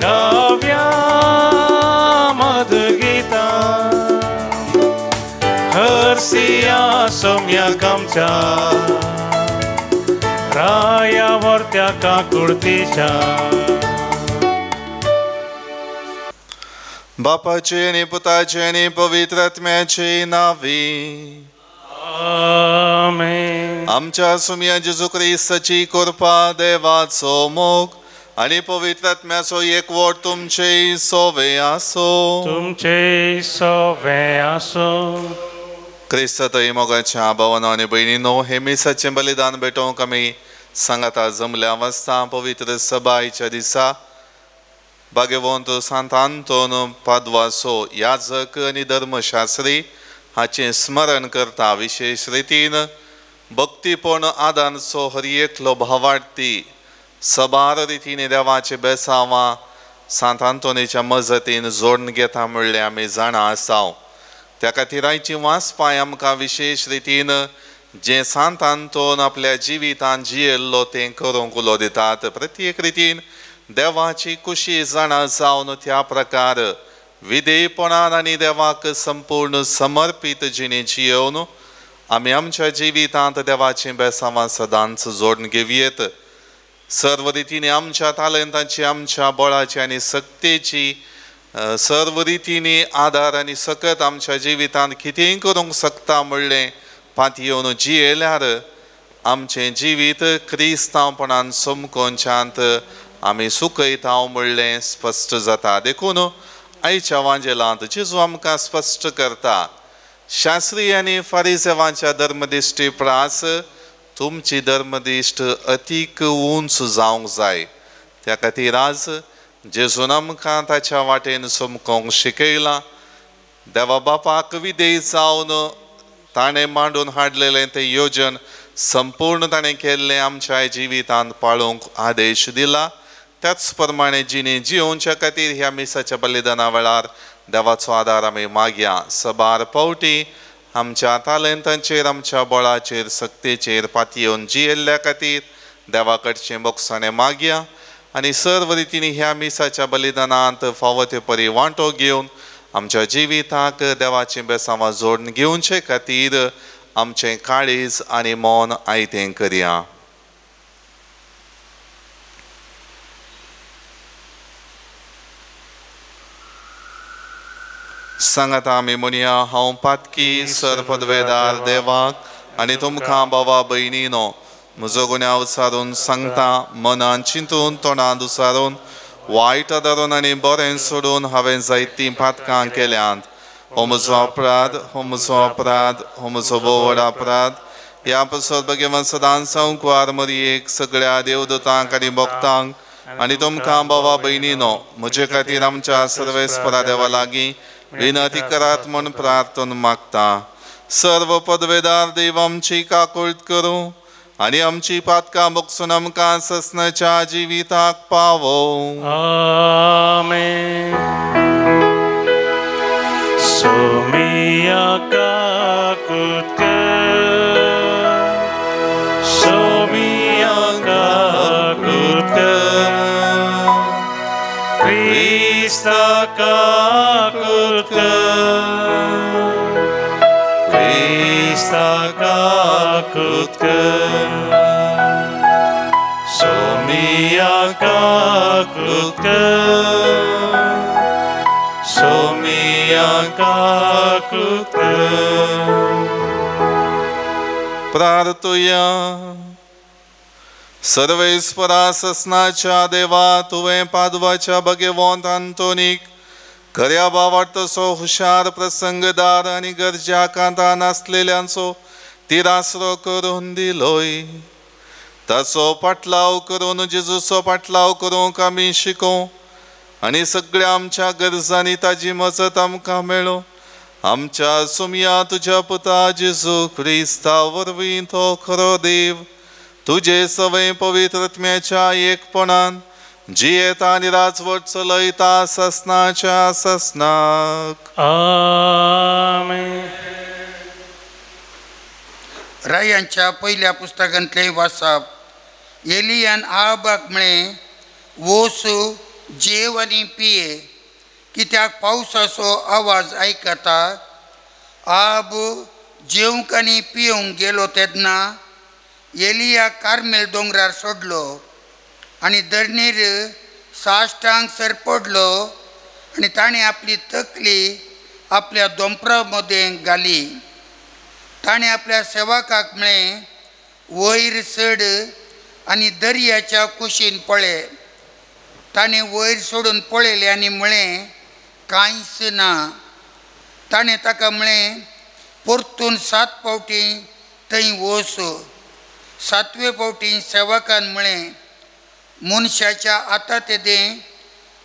गाव्या मधुर गीता हरसिया सोम्या आमच्या राया वर्त्या काकुळतीच्या बापाचे आणि पुताचे आणि पवित्र आत्म्याचे नावे आमेन. आमच्या सोम्या जेजू ख्रिस्ताची कृपा देवाचो मोग आणि पवित्र आत्म्याचो एकवट तुमचे सोवे आसो. तुमचे सोवे आसो. क्रिस्तय मोगाच्या भावांनो आनी भयणींनो हे मिसाचें बलिदान भेटोवंक आमी सांगाता जमल्या वाजता पवित्र सभायच्या दिसा भाग्यवंत सांत आंतोन पाद्वासो याजक आनी धर्मशास्त्री हाचें स्मरण करता. विशेष रितीन भक्तीपूर्ण आदानचो हर एकलो भावार्थी सबार रितीन देवाचे बेसांवां सांत आंतोनीच्या मजतीन जोडून घेता म्हणलें आमी जाणा आसाव. त्या खातीर आयची वाचपाय आमकां विशेष रितीन जें सांत आंतोन आपल्या जिवितांत जियेल्लो तें करूंक उलो दितात. प्रत्येक रितीन देवाची खुशी जाणा जावन त्या प्रकार विधेयपणान आनी देवाक संपूर्ण समर्पीत जिणे जियेवन आमी आमच्या जिवितांत देवाचीं बेसांवां सदांच जोडून घेवयेत. सर्व रितीने आमच्या तालंताची आमच्या बळाची आनी सक्तेची सर्व रितीने आदार आनी सकत आमच्या जिवितांत कितेंय करूंक शकता म्हणलें पातयेवन जियेल्यार आमचें जिवीत क्रिस्तांवपणान समकोनशांत आमी सुखयता म्हणलें स्पश्ट जाता. देखून आयच्या वांजेलांत जेजू आमकां स्पश्ट करता शास्त्री आनी फारिसेवांच्या धर्मदिश्टी प्रास तुमची धर्मदिश्ट अतीक उंच जावंक जाय. त्या खातीर आज जेजून आमकां ताच्या वाटेन समकोंक शिकयलां. देवा बापाक विधेय जावन ताणें मांडून हाडलेलें तें योजन संपूर्ण ताणें केल्लें आमच्या जिवितांत पाळूंक आदेश दिला. त्याच प्रमाणे जिणे जिवोवच्या खातीर ह्या मिसाच्या बलिदाना वेळार देवाचो आदार आमी मागया. सबार पावटी आमच्या तालंतांचेर आमच्या बळाचेर सक्तेचेर पातयेवन जियेल्ल्या खातीर देवा कडचें मोक्षाणें मागया. आनी सर्व रितीन ह्या मिसाच्या बलिदानांत फावो ते परी वांटो घेवन आमच्या जिविताक देवाचीं बेसांवां जोडून घेवचे खातीर आमचें काळीज आनी मौन आयतें करया. सांगाता आमी म्हणया हांव पातकी सरपदवेदार देवाक आनी तुमकां भावा भयणीनो म्हजो गुन्यांव विचारून सांगता. मनान चिंतून तोंडांत उसारून वायट धरून आनी बरें सोडून हांवें जायतीं पातकां केल्यांत. हो म्हजो अपराध, हो म्हजो अपराध, हो म्हजो व्हड अपराध. ह्या पासत भगवान सदांच संकवार मरयेक सगळ्या देवदूतांक आनी भक्तांक आनी तुमकां भावा भयणीनो म्हजे खातीर आमच्या सर्वेस्परा देवा लागीं विनंती करात म्हूण प्रार्थना मागता. सर्व पदवेदार देव आमची काकुळट करूं आणि आमची पातकां बगसून आमकां ससनाच्या जिविताक पावो. आमेन. सोमिया काकुळट कर, सोमिया काकुळट कर, Krista काकुळट कर, Krista काकुळट कर, सोमिया काकुळट कर, सोमिया काकुळट कर. प्रार्थुया. सर्वेस्परा ससनाच्या देवा तुवें पादवाच्या भगवंत आंतोनीक खऱ्या भावार्थ तसो हुशार प्रसंगदार आनी गरजा कांता नासलेल्यांचो तिरासरो करून दिलोय. ताचो पाटलाव करून जेजूचो पाटलाव करूंक आमी शिकोव आनी सगळ्या आमच्या गरजांनी ताजी मजत आमकां मेळो. आमच्या सुमया तुज्या पुता जेजू क्रिस्ता वरवीं तो खरो देव तुजे सवय पवित्रत्म्याच्या एकपणान जियेता आनी राजवट चलयता ससनाच्या ससनाक. आमेन. रायांच्या पहिल्या पुस्तकांतले वाचप. एलियान आहाबाक म्हळें, वोस जेव आनी पिये, कित्याक पावसाचो आवाज आयकता. आब जेवंक आनी पिवंक गेलो तेन्ना एलिया कार्मेल दोंगरार सोडलो आनी धरणीर साश्टांग सरपडलो आनी ताणें आपली तकली आपल्या दोंपरा मदें घाली. ताणें आपल्या सेवकाक म्हळें, वयर चड आनी दर्याच्या कुशीन पळय. ताणें वयर सोडून पळयलें आनी म्हळें, कांयच ना. ताणें ताका म्हळें, परतून 7 फावटी थंय वच. 7वे फावटी सेवकान म्हळें, मनशाच्या आतां तेदें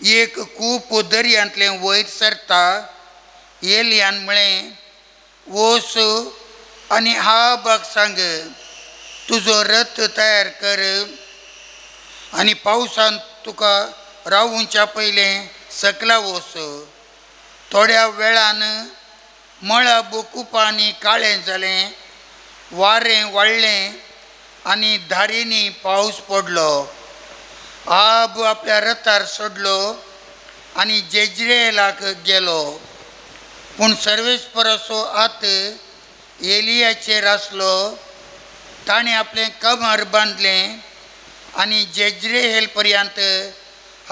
एक कूप दर्यांतलें वयर सरता. एलियान म्हळें, वच आनी आहाबाक सांग, तुजो रथ तयार कर आनी पावसान तुका रावूंच्या पयलें सकला वच. थोड्या वेळान मळब कुपांनी काळें जालें, वारें वाडलें आनी धारेनी पावस पडलो. आब आपल्या रथार सोडलो आनी जेज्रेलाक गेलो. पूण सर्वेस्पराचो हात एलियाचेर आसलो. ताणें आपलें कमर बांदलें आनी जेज्रेल पर्यंत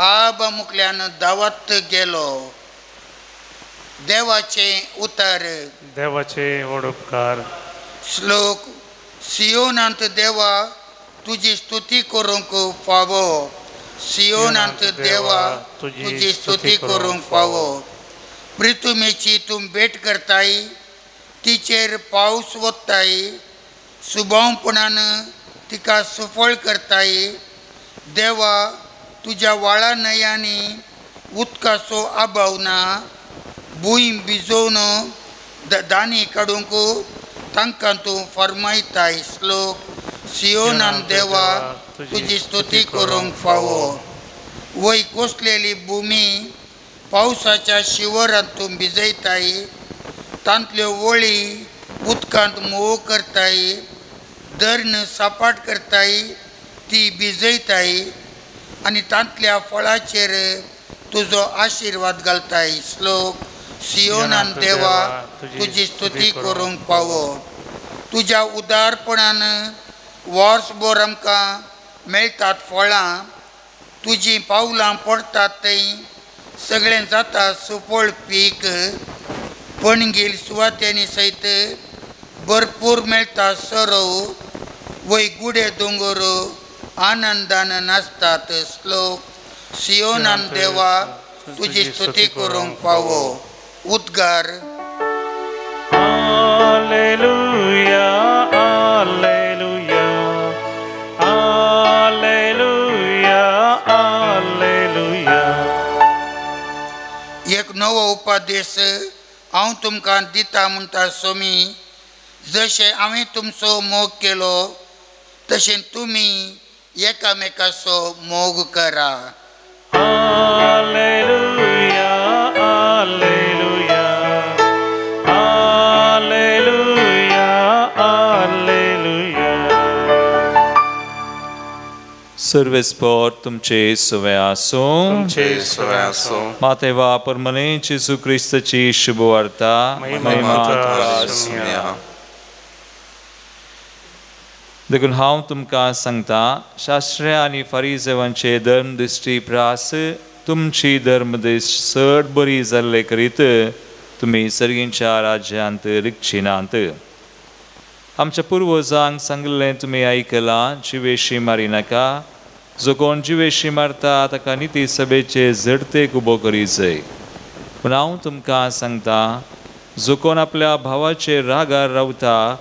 आब मुखल्यान धांवत गेलो. देवाचें उतर. देवाचे उपकार. श्लोक. सियोनांत देवा तुजी स्तुती करूंक फावो. सियोनांत देवा तुजी स्तुती करूंक फावो. प्रितुमेची तूं भेट करताय, तिचेर पावस वताय. सुभावपणान तिका सुफळ करताय. देवा तुज्या वाळा न्हंयांनी उदकाचो अभाव ना. भूंय भिजोवन दानी काडूंक तांकां तूं फरमायताय. श्लोक. सियोनान देवा तुजी स्तुती करूंक फावो. वय कोसलेली भुमी पावसाच्या शिवरांत तूं भिजयताय. तांतल्यो वळी उदकांत मोव करताय. धरण सपाट करताय, ती भिजयताय आनी तांतल्या फळाचेर तुजो आशिर्वाद घालताय. श्लोक. सियोनान देवा तुजी स्तुती करूंक फावो. तुज्या उदारपणान वर्सभर आमकां मेळटात फळां. तुजीं पावलां पडटात थंय सगळें जाता सुफळ पीक. पणगील सुवातेनी सयत भरपूर मेळटा सरव. वय गुडे दोंगर आनंदान नाचतात. श्लोक. सियोनान देवा तुजी स्तुती करूंक फावो. उद्गार. Alleluia, alleluia, alleluia, alleluia. एक नवो उपादेश हांव तुमकां दिता म्हणटा सोमी. जशें हांवें तुमचो मोग केलो तशें तुमी एकामेकाचो मोग करा. Alleluia, alleluia, alleluia, alleluia. सर्वेस्पर तुमचे सवय आसूं. तुमचे सवय आसूं. मातेवा परमने जेजू क्रिस्ताची शुभ वार्ता महिमा तुका सुन्या. देखून हांव तुमकां सांगता, शास्त्रे आनी फारिसेवांचे धर्मदृश्टी प्रास तुमची धर्मदृश्ट चड बरी जाल्ले करीत तुमी सर्गींच्या राज्यांत रिक्षिनांत. आमच्या पुर्वजांक सांगिल्लें तुमी आयकलां, जिवेशी मारी नाका. जो कोण जिवेशी मारता ताका निती सभेचे झडतेक उबो करी जाय. पूण हांव तुमकां सांगता, जो कोण आपल्या भावाचेर रागार रावता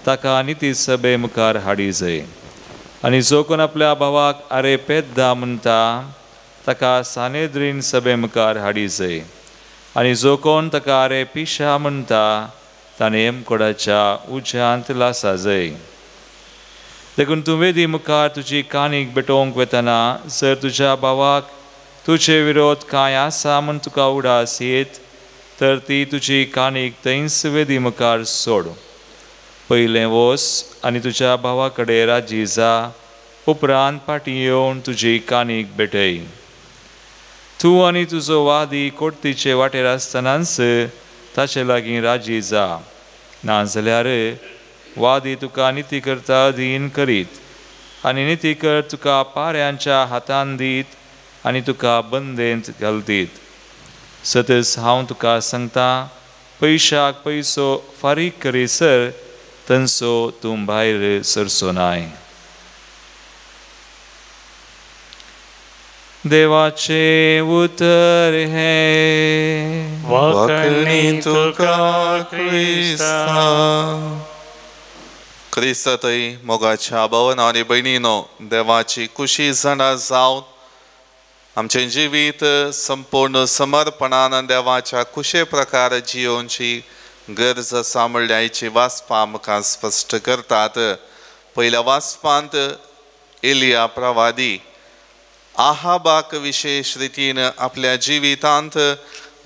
ताका निती सभे मुखार हाडी जाय. आनी जो कोण आपल्या भावाक आरे पेद्दा म्हणटा ताका सानेद्रीन सभे मुखार हाडी जाय. आनी जो कोण ताका आरे पिशा म्हणटा ताणें हेमकोडाच्या उज्यांत लासा जाय. देखून तूं वेदी मुखार तुजी काणीक भेटोवंक वेतना जर तुज्या भावाक तुजे विरोध कांय आसा म्हूण तुका उडास येत तर ती तुजी काणीक थंयच वेदी मुखार सोड. पयलें वच आनी तुज्या भावा कडेन राजी जा, उपरांत फाटीं येवन तुजी काणीक भेटय. तूं आनी तुजो वादी कोर्टीचे वाटेर आसतनाच ताचे लागीं राजी जा. नाजाल्यार वादी तुका निती करता अधीन करीत आनी नितीकर तुका पाऱ्यांच्या हातान दीत आनी तुका बंदेंत घालतीत. सतत हांव तुका सांगता, पयशाक पयसो फारीक करीसर तंसो तूं भायर सरचो नाय. देवाचे उतर हे वखणी तुका क्रिस्ता. क्रिस्ततय मोगाच्या भावना आनी भयणीनो, देवाची खुशी जाणा जावन आमचें जिवीत संपूर्ण समर्पणान देवाच्या खुशे प्रकार जियोवची गरज आसा म्हणल्यार आयची वाचपां आमकां स्पश्ट करतात. पयल्या वाचपांत एलिया प्रवादी आहाबाक विशेष रितीन आपल्या जिवितांत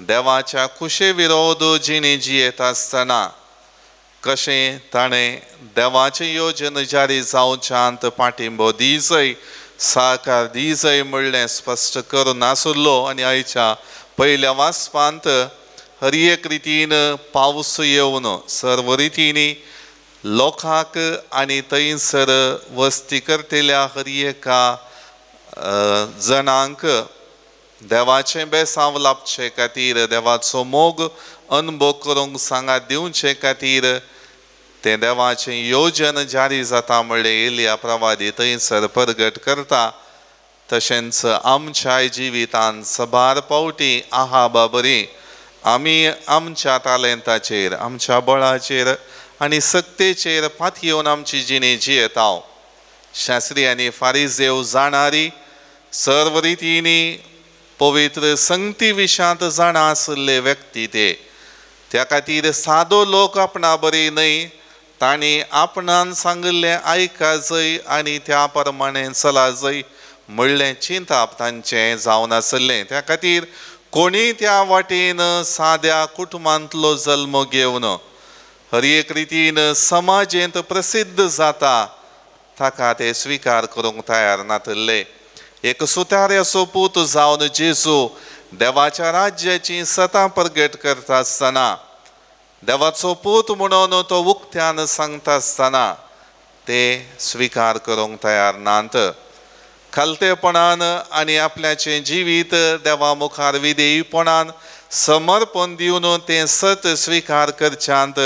देवाच्या खुशे विरोध जिणे जियेत आसतना कशें ताणें देवाचें योजन जारी जावच्यांत पाठिंबो दिजय, सहकार दिजय म्हणलें स्पश्ट करून आसुल्लो. आनी आयच्या पयल्या वाचपांत हर एक रितीन पावस येवन सर्व रितीनी लोकांक आनी थंयसर वस्ती करतल्या हर एका जणांक देवाचें बेसांव लाभचे खातीर, देवाचो मोग अनुभव करूंक सांगात दिवचे खातीर तें देवाचें योजन जारी जाता म्हणलें एलिया प्रवादी थंयसर प्रगट करता. तशेंच आमच्या जिवितांत सबार पावटी आहाबा बरी आमी आमच्या तालेंताचेर, आमच्या बळाचेर आनी सक्तेचेर पातयेवन आमची जिणे जियेता. शास्त्री आनी फारिजेव जाणारी सर्व रितीनी पवित्र संगती विशांत जाणा आसले व्यक्ती ते. त्या खातीर सादो लोक आपणा बरी न्हय, तांणी आपणान सांगिल्लें आयका जाय आनी त्या प्रमाणे चला जाय म्हणलें चिंतप तांचें जावन आसलें. त्या खातीर कोणी त्या वाटेन साद्या कुटुंबांतलो जल्म घेवन हर एक रितीन समाजेंत प्रसिद्ध जाता ताका ते स्विकार करूंक तयार नासले. एक सुताऱ्याचो पूत जावन जेजू देवाच्या राज्याची सता प्रगट करता आसतना, देवाचो पूत म्हणून तो उक्त्यान सांगता आसतना ते स्विकार करूंक तयार नात. खालतेपणान आनी आपल्याचें जिवीत देवा मुखार विधेयपणान समर्पण दिवन तें सत स्विकार करच्यांत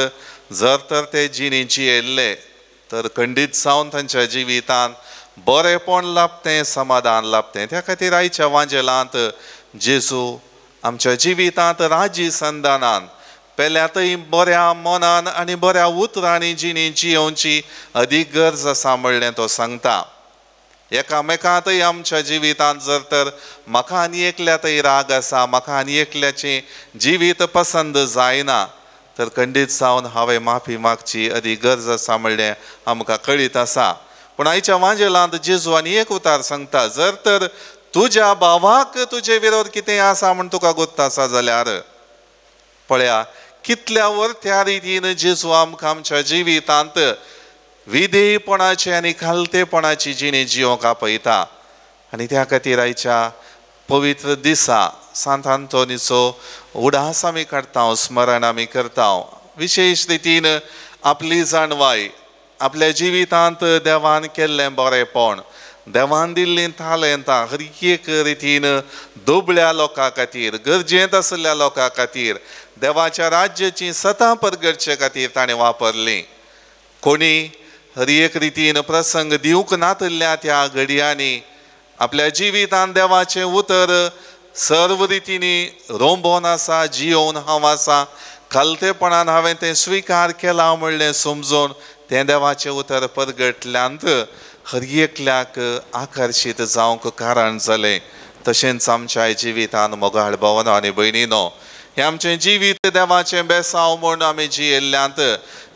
जर तर ते जिणे जियेल्ले तर खंडीत जावन तांच्या जिवितांत बरेपण लाभतें, समाधान लाभतें. त्या खातीर आयच्या वांजेलांत जेजू आमच्या जिवितांत राजी संदानान पेल्यातय बऱ्या मनान आनी बऱ्या उतरांनी जिणे जियोवची अदीक गरज आसा म्हणलें तो सांगता. एकामेकांतय आमच्या जिवितांत जर तर म्हाका आनी एकल्यातय राग आसा, म्हाका आनी एकल्याचें जिवीत पसंद जायना, तर खंडीत जावन हांवें माफी मागची अदी गरज आसा म्हणलें आमकां कळीत आसा. पूण आयच्या वांजेलांत जेजू आनी एक उतार सांगता, जर तर तुज्या भावाक तुजे विरोध कितें आसा म्हण तुका गुत्त आसा जाल्यार पळया कितल्या त्या रितीन जेजू आमकां आमच्या जिवितांत विधेयपणाची आनी खालतेपणाची जिणे जियोंक आपयता. आनी त्या खातीर आयच्या पवित्र दिसा सांत आंतोनीचो उडास आमी काडटा, स्मरण आमी करता. विशेश रितीन आपली जाणवाय, आपल्या जिवितांत देवान केल्लें बरेंपण, देवान दिल्लीं तालंतां हर एक रितीन दुबळ्या लोकां खातीर, गरजेंत आसलेल्या लोकां खातीर, देवाच्या राज्याची सता परगडचे खातीर ताणें वापरलीं. कोणी हर एक रितीन प्रसंग दिवंक नातल्या त्या घडयांनी आपल्या जिवितांत देवाचें उतर सर्व रितीनी रोंबोन आसा, जियोवन हांव आसा, खालतेपणान हांवें तें स्विकार केलां म्हणलें समजून तें देवाचें उतर परगटल्यांत हर एकल्याक आकर्शीत जावंक कारण जालें. तशेंच आमच्या जिवितांत मोगाळ भावनो आनी भयणीनो, हें आमचें जिवीत देवाचें बेसांव म्हूण आमी जियेल्ल्यांत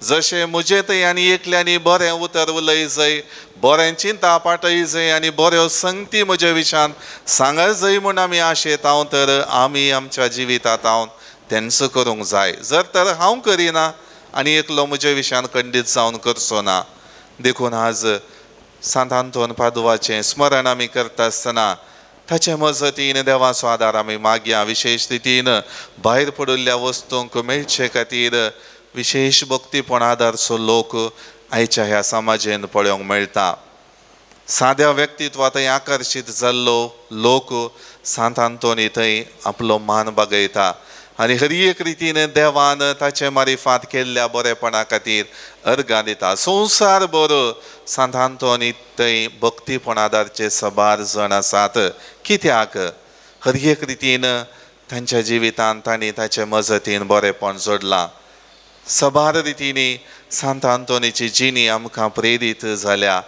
जशें म्हजे थंय आनी एकल्यांनी बरें उतर उलय जाय, बरें चिंता पाटय जाय आनी बऱ्यो संगती म्हज्या विशयान सांगत जाय म्हूण आमी आशेतां, तर आमी आमच्या जिवितांत तेंच करूंक जाय. जर तर हांव करिना आनी एकलो म्हज्या विशयान खंडीत जावन करचो ना. देखून आज सांत आंतोन पादुवाचें स्मरण आमी करता आसतना ताचे मजतीन देवाचो आदार आमी मागया. विशेष रितीन भायर पडिल्ल्या वस्तूंक मेळचे खातीर विशेष भक्तीपण आदारचो लोक आयच्या ह्या समाजेन पळोवंक मेळटा. साद्या व्यक्तित्वा थंय आकर्शीत जाल्लो लोक सांत आंतोनी थंय आपलो मान बागयता आनी हर एक रितीन देवान ताचे मारिफात केल्ल्या बरेपणा खातीर अर्गां दिता. संवसार बरो सांत आंतोनी थंय भक्तीपण आदारचे सबार जण आसात. कित्याक हर एक रितीन तांच्या जिवितांत तांणी ताचे मजतीन बरेपण जोडलां. सबार रितीनी सांत आंतोनीची जिणी आमकां प्रेरीत जाल्या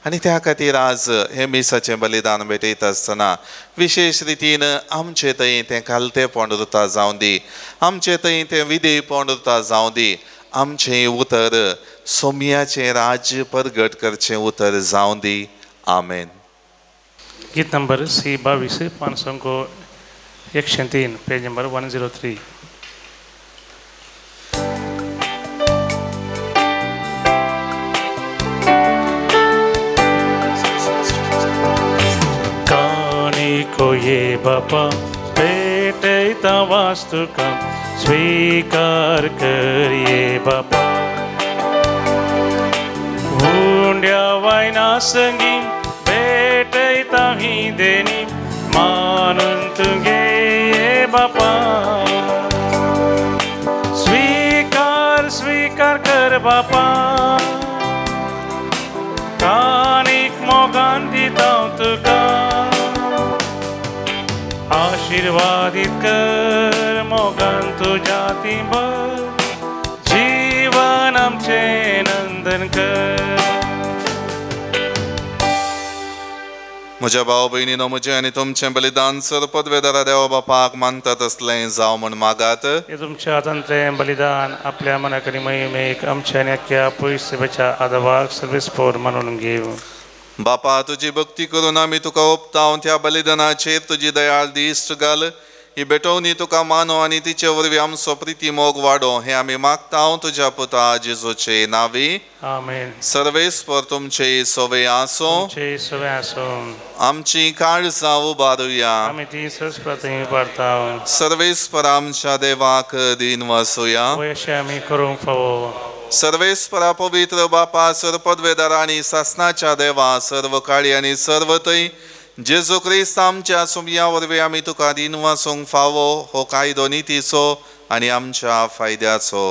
आनी त्या खातीर आज हे मिसाचें बलिदान भेटयता आसतना विशेष रितीन आमचे थंय तें खालतेपण उरता जावं दी, आमचे थंय तें विधेयपण उरता जावं दी, आमचें उतर सोम्याचें राज्य परगट करचें उतर जावं दी. आमेन. गीत नंबर C22 500 103 पेज नंबर 103. को ये बापा भेटैता वास्तुका स्वीकार करिए बापा. हुंड्या वायना संगी भेटैता ही देनी मानून तुगे ये बापा. स्वीकार स्वीकार कर बापा, कानीक मोगान दिता तुका. आशीर्वादित कर मोगान तुझ्या तिंबर, जीवन आमचे नंदन कर. म्हज्या भाव भयणीनो, म्हजें आनी तुमचें बलिदान सरपदवेदारा देवा बापाक मानतात असलें जावं म्हण मागात. हे तुमच्या हातांतलें बलिदान आपल्या मनाकरी महिमेक आमच्या आनी अख्ख्या पयसेच्या आदावाक सर्वेस्पोर मानून घेव. बापा, तुजी भक्ती करून आमी तुका ओपताव. त्या बलिदानाचेर तुजी दयाळ दिश्ट घाल. ही भेटोवनी तुका मानो आनी तिचे वरवीं आमचो प्रिती मोग वाडो, हें आमी मागताव तुज्या पुता जेजूचे नांवी. आमेन. सर्वेस्पर तुमचे सोवे आसो. आमची काळजां उबारुया. आमी ती सरस्वती उबारताव. सर्वेस्पर आमच्या देवाक दिन वासुया. अशें आमी करूंक फावो. सर्वेस्परा पवित्र बापा, सरपदवेदारा आनी सासनाच्या देवा, सर्व काळी आनी सर्व थंय जेजू क्रिस्त आमच्या सुमया वरवीं आमी तुका दिन वासूंक फावो. हो कायदो नितीचो आनी आमच्या फायद्याचो.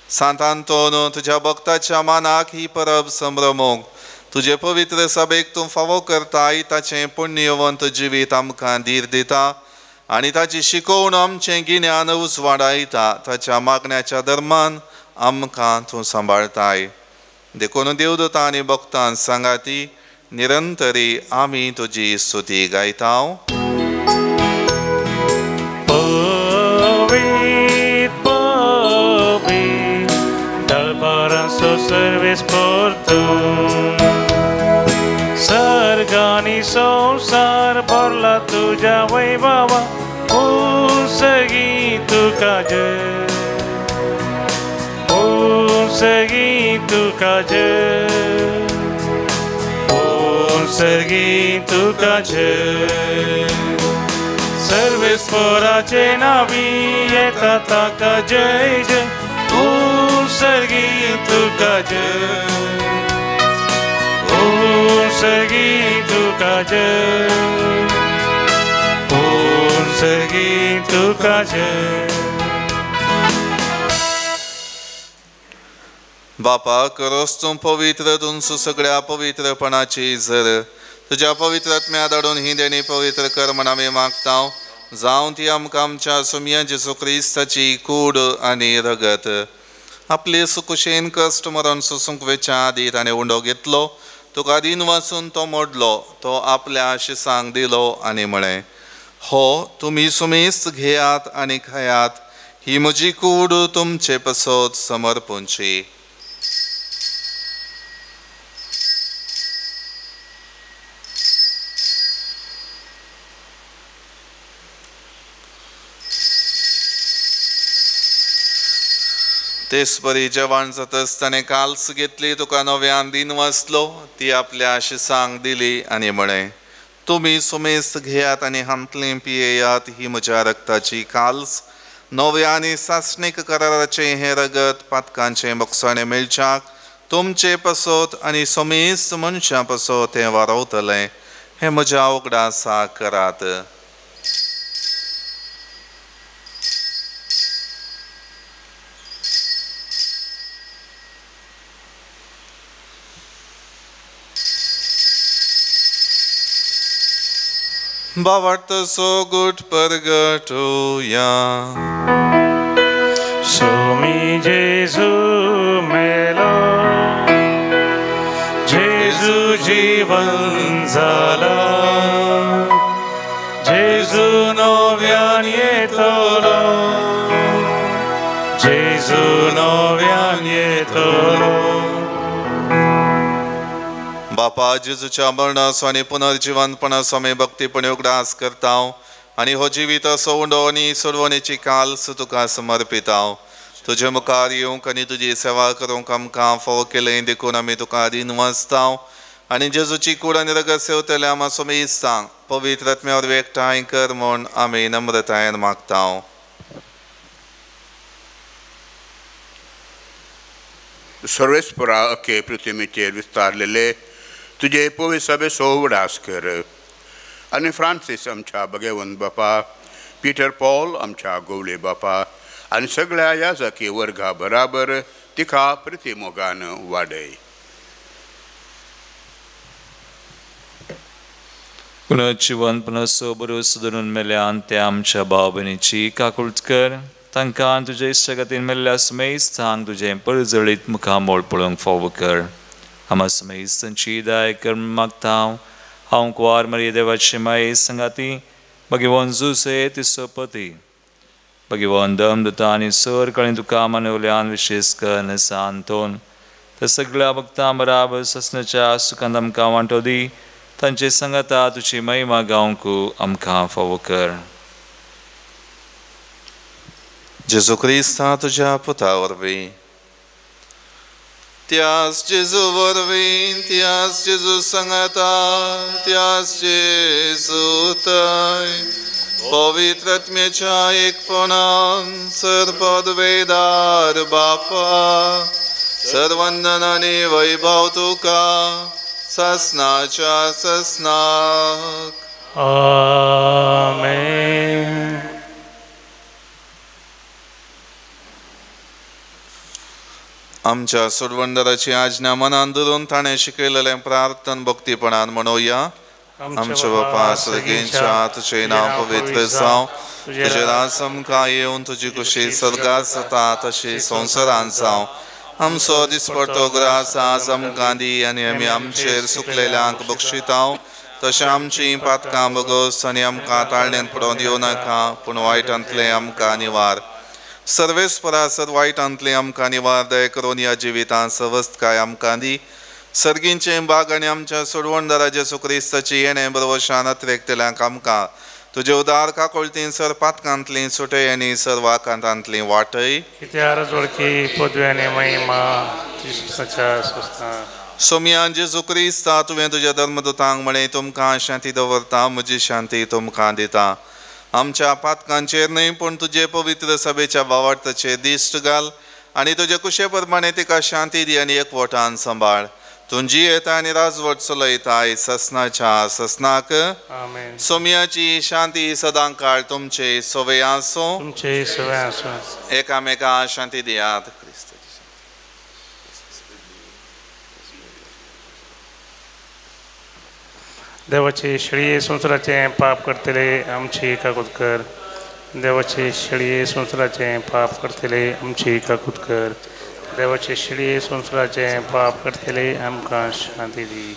सांत आंतोन, तुज्या भक्ताच्या मानाक ही परब संभ्रमोंक तुजे पवित्र सभेक तूं फावो करताय. ताचें पुण्यवंत जिवीत आमकां धीर दिता आनी ताची शिकोवण आमचें गिन्यान उजवाडायता. ताच्या मागण्याच्या धर्मान आमकां तूं सांबाळताय. देखून देवदूतां आनी भक्तां सांगाती निरंतरी आमी तुजी स्तुती गायताव. पवित्र सर्वेस परतून सर्ग आणि संसार भरला तुझ्या वैभवा उसगी तुका जय उसगी तुका जय उसगी तुका जय सर्वेश्वराचे नावी येतात ताका जय जय उसगी तुका जय उसगी तुका जय उसगी तुका जय बापा करोस तूं पवित्र तुमचो सगळ्या पवित्रपणाची झर तुझ्या पवित्रात्म्या धाडून ही देणी पवित्र कर म्हण आमी मागता जावं ती आमकां आमच्या सुम्या जेजू क्रिस्ताची कूड आनी रगत आपले सुकुशेन कश्ट मरण सोसूंक वेच्या आदी ताणें उंडो घेतलो तुका दिन वाचून तो मोडलो तो आपल्या शिसांक दिलो आनी म्हळें हो तुमी सुमेस्त घेयात आनी खायात ही म्हजी कूड तुमचे पसत समर्पूंची तेच बरी जेवण जातच ताणें काल्स घेतली तुका नव्यान दिन वाचलो ती आपल्या शिसांक दिली आनी म्हळें तुमी सुमेस्त घेयात आनी हांतलें पियेयात ही म्हज्या रक्ताची काल्स नव्या आनी सासणीक कराराचें हें रगत पातकांचें मोगसाणें मेळच्याक तुमचे पसत आनी सुमेस्त मनशां पसत हें वारवतलें हें म्हज्या उगडासा करात बावट सो गुट परगटूया सोमी जेजू मेलो जेजू जीवन जाला जेजू नव्यान येतलो जेजू नव्यान येतलो बापा जेजूच्या मरणाचो आनी पुनर्जिवनपणाचो आमी भक्तीपणी उगडास करता आनी हो जिवीत असो उंडो आनी सोडवणेची काल्स तुका समर्पिता तुजे मुखार येवंक आनी तुजी सेवा करूंक आमकां फोव केलें देखून आमी तुका दिन वाचता आनी जेजूची कूड आनी रगत सेवतले आमी सुमेस्तां पवित्र आत्म्यावर एकठांय कर म्हूण आमी नम्रतायेन मागता सर्वेस्परा अखे पृथ्वीचेर विस्तारलेले तुझे पवित्र सभे सोवडास कर आनी फ्रांसीस आमच्या भगवंत बापा पिटर पॉल आमच्या गोवले बापा आनी सगळ्या याजकी वर्गा बराबर तिका प्रतिमोगान वाडय पुनर्जीवन पुनर्सोबरूस धरून मेल्यान त्या आमच्या भाव भयणीची काकुळट कर तांकां तुजे इश्टगतीन मेल्ल्या सुमेस्तांक तुजें परजळीत मुखामोळ पळोवंक फावो कर आमा सुमेस्तांची दाय कर मागता हांव कुंवार मरिये देवाची माये संगाती भगवंत जुसे तिसो पती भगवंत दमदता आनी सर कळें तुका मानवल्यान विशेष कर सांतोन त्या सगळ्या भक्तां बराबर ससनाच्या सुखांत आमकां वांटो दी तांचे संगता तुजी महिमा गावंक आमकां फावो कर जेजू क्रिस्ता तुझ्या पुता वरवीं त्याच जेजू वरवीं त्याच जेजू संगता त्याच जेजू तय पवित्र आत्म्याच्या एकपणान सर्वपदवेदार बापा सर्वंदन आनी वैभव तुका ससनाच्या ससनाक आमेन आमच्या सोडवंदराची आज्ञा मनान धरून ताणें शिकयलेलें प्रार्थन भक्तीपणान म्हणुया आमच्या बापा सर्गेंच्या तुजें नांव पवित्र जावं तुजें राज आमकां येवन तुजी कुशी सर्गात जाता तशी संवसारांत जावं आमचो दिसपडटो ग्रास आज आमकां दी आनी आमी आमचेर सुकलेल्यांक बक्षिता तशें आमचीं पातकां बगोस आनी आमकां ताळण्यांत पडोवन दिवं नाका पूण वायटांतलें आमकां निवार सर्वेस्परा सर वायटांतली आमकां निवार दय करून ह्या जिवितां सवस्त आमकां दी सर्गींचे बाग आनी आमच्या सोडवणदारा जेसू क्रिस्ताची येणें बरोवशान अत्रेकतल्यांक आमकां तुजे उदार काकोळतीन सर पातकांतली सुटय आनी सर वाकांतांतली वाटय कित्यार जोडकी पदव्याने महिमा तिसच्या सुस्ता सोम्या जेजू क्रिस्ता तुवें तुज्या धर्मदूतांक म्हणे तुमकां शांती दवरता म्हजी शांती तुमकां दिता आमच्या पातकांचेर न्हय पूण तुजे पवित्र सभेच्या वावरताचेर दिश्ट घाल आनी तुजे कुशे प्रमाणे तिका शांती दी आनी एकवटान सांबाळ तुजी येता आनी राजवट चलयताय ससनाच्या ससनाक आमेन सोम्याची शांती सदां काळ तुमचे सोवे आसो तुमचे सवय आसूं एकामेका शांती दियात देवाचे शेळये संवसाराचे पाप करतले आमची काकूत कर देवाचे शेळये संवसाराचे पाप करतले आमची काकूत कर देवाचे शेळये संवसाराचे पाप करतले आमकां शांती दी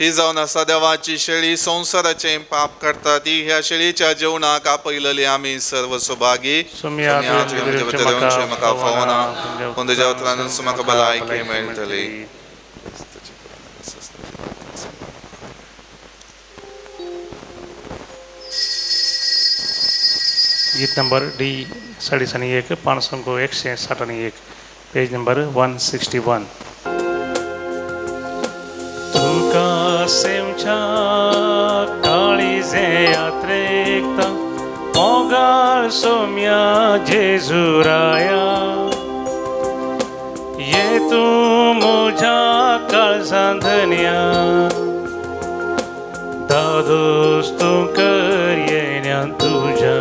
ही जावन आसा देवाची शेळी संवसाराचे पाप करता ती ह्या शेळीच्या जेवणाक आपयलेली आमी सर्व सुभागी म्हाका फावना पूण तुज्या उतरान म्हाका भलायकी मेळटली गीत नंबर डी 161 500 161 पेज नंबर 161 तुका सेमच्या काळीजे यात्रेकता मोगाळ सोम्या जेजुराया ये तू म्हज्या काळजांधन्या दादोस तूं कर येण्या तुज्या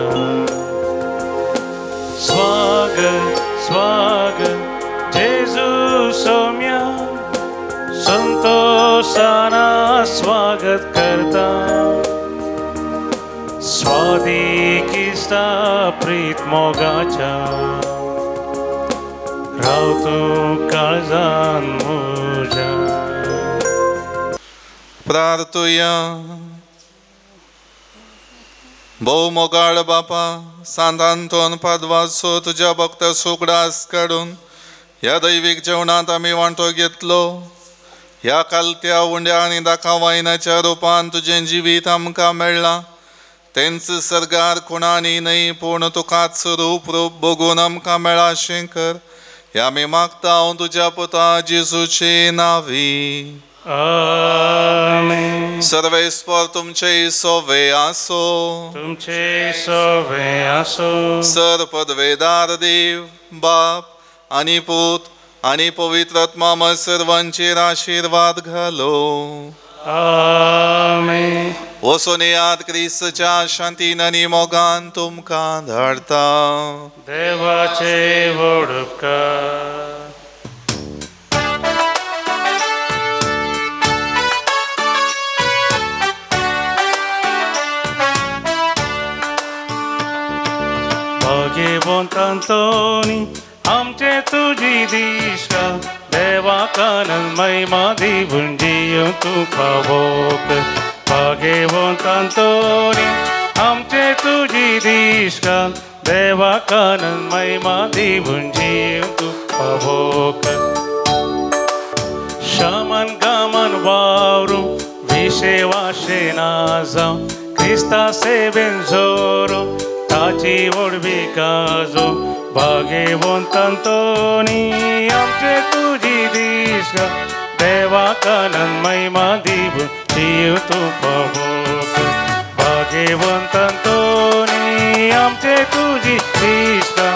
स्वागत स्वागत जेजू सोम्या संतोषाना स्वागत करता स्वादिकिष्टा प्रीत मोगाच्या राव तूं काळजान म्हज्या प्रार्थुया भोव मोगाळ बापा सांतांतोन पादवाचो तुज्या भक्ता सुगडास काडून ह्या दैवीक जेवणांत आमी वांटो घेतलो ह्या कालत्या उंड्या आनी दाखवायनाच्या रूपान तुजें जिवीत आमकां मेळ्ळां तेंच सरगार कोणानी न्हय पूण तुकाच रूप बगून आमकां मेळाशें कर हें आमी मागता हांव तुज्या पुता जेजूचे नांवी आमेन सर्वेस्पर तुमचे सोवे आसो तुमचे सोवे आसो सर पदवेदार देव बाप आनी पूत आनी पवित्र आत्मा सर्वांचेर आशीर्वाद घालो आमेन वचून येयात क्रिस्ताच्या शांतीन आनी मोगान तुमकां धाडता देवाचे व्हड उपकार भाग्यवंतांतोनी आमचे तुजी दिशा देवाकानंद महिमा दिवून जियो तू पावोक भाग्यवंतांतोनी आमचे तुजी दिशा देवाकानंद महिमा दिवून जियो तू पावोक शमन गमन वावरू विशेवाशे ना जावं क्रिस्ता सेवेन जोरो ताची वडवी काजो भाग्यवंतांतोनी आमचे तुजी दिशा देवाकानंद महिमा दिवून जियो तू पावोक भाग्यवंतांतोनी आमचे तुजी दिशा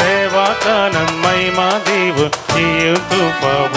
देवाकानंद महिमा दिवून जियो तू पावोक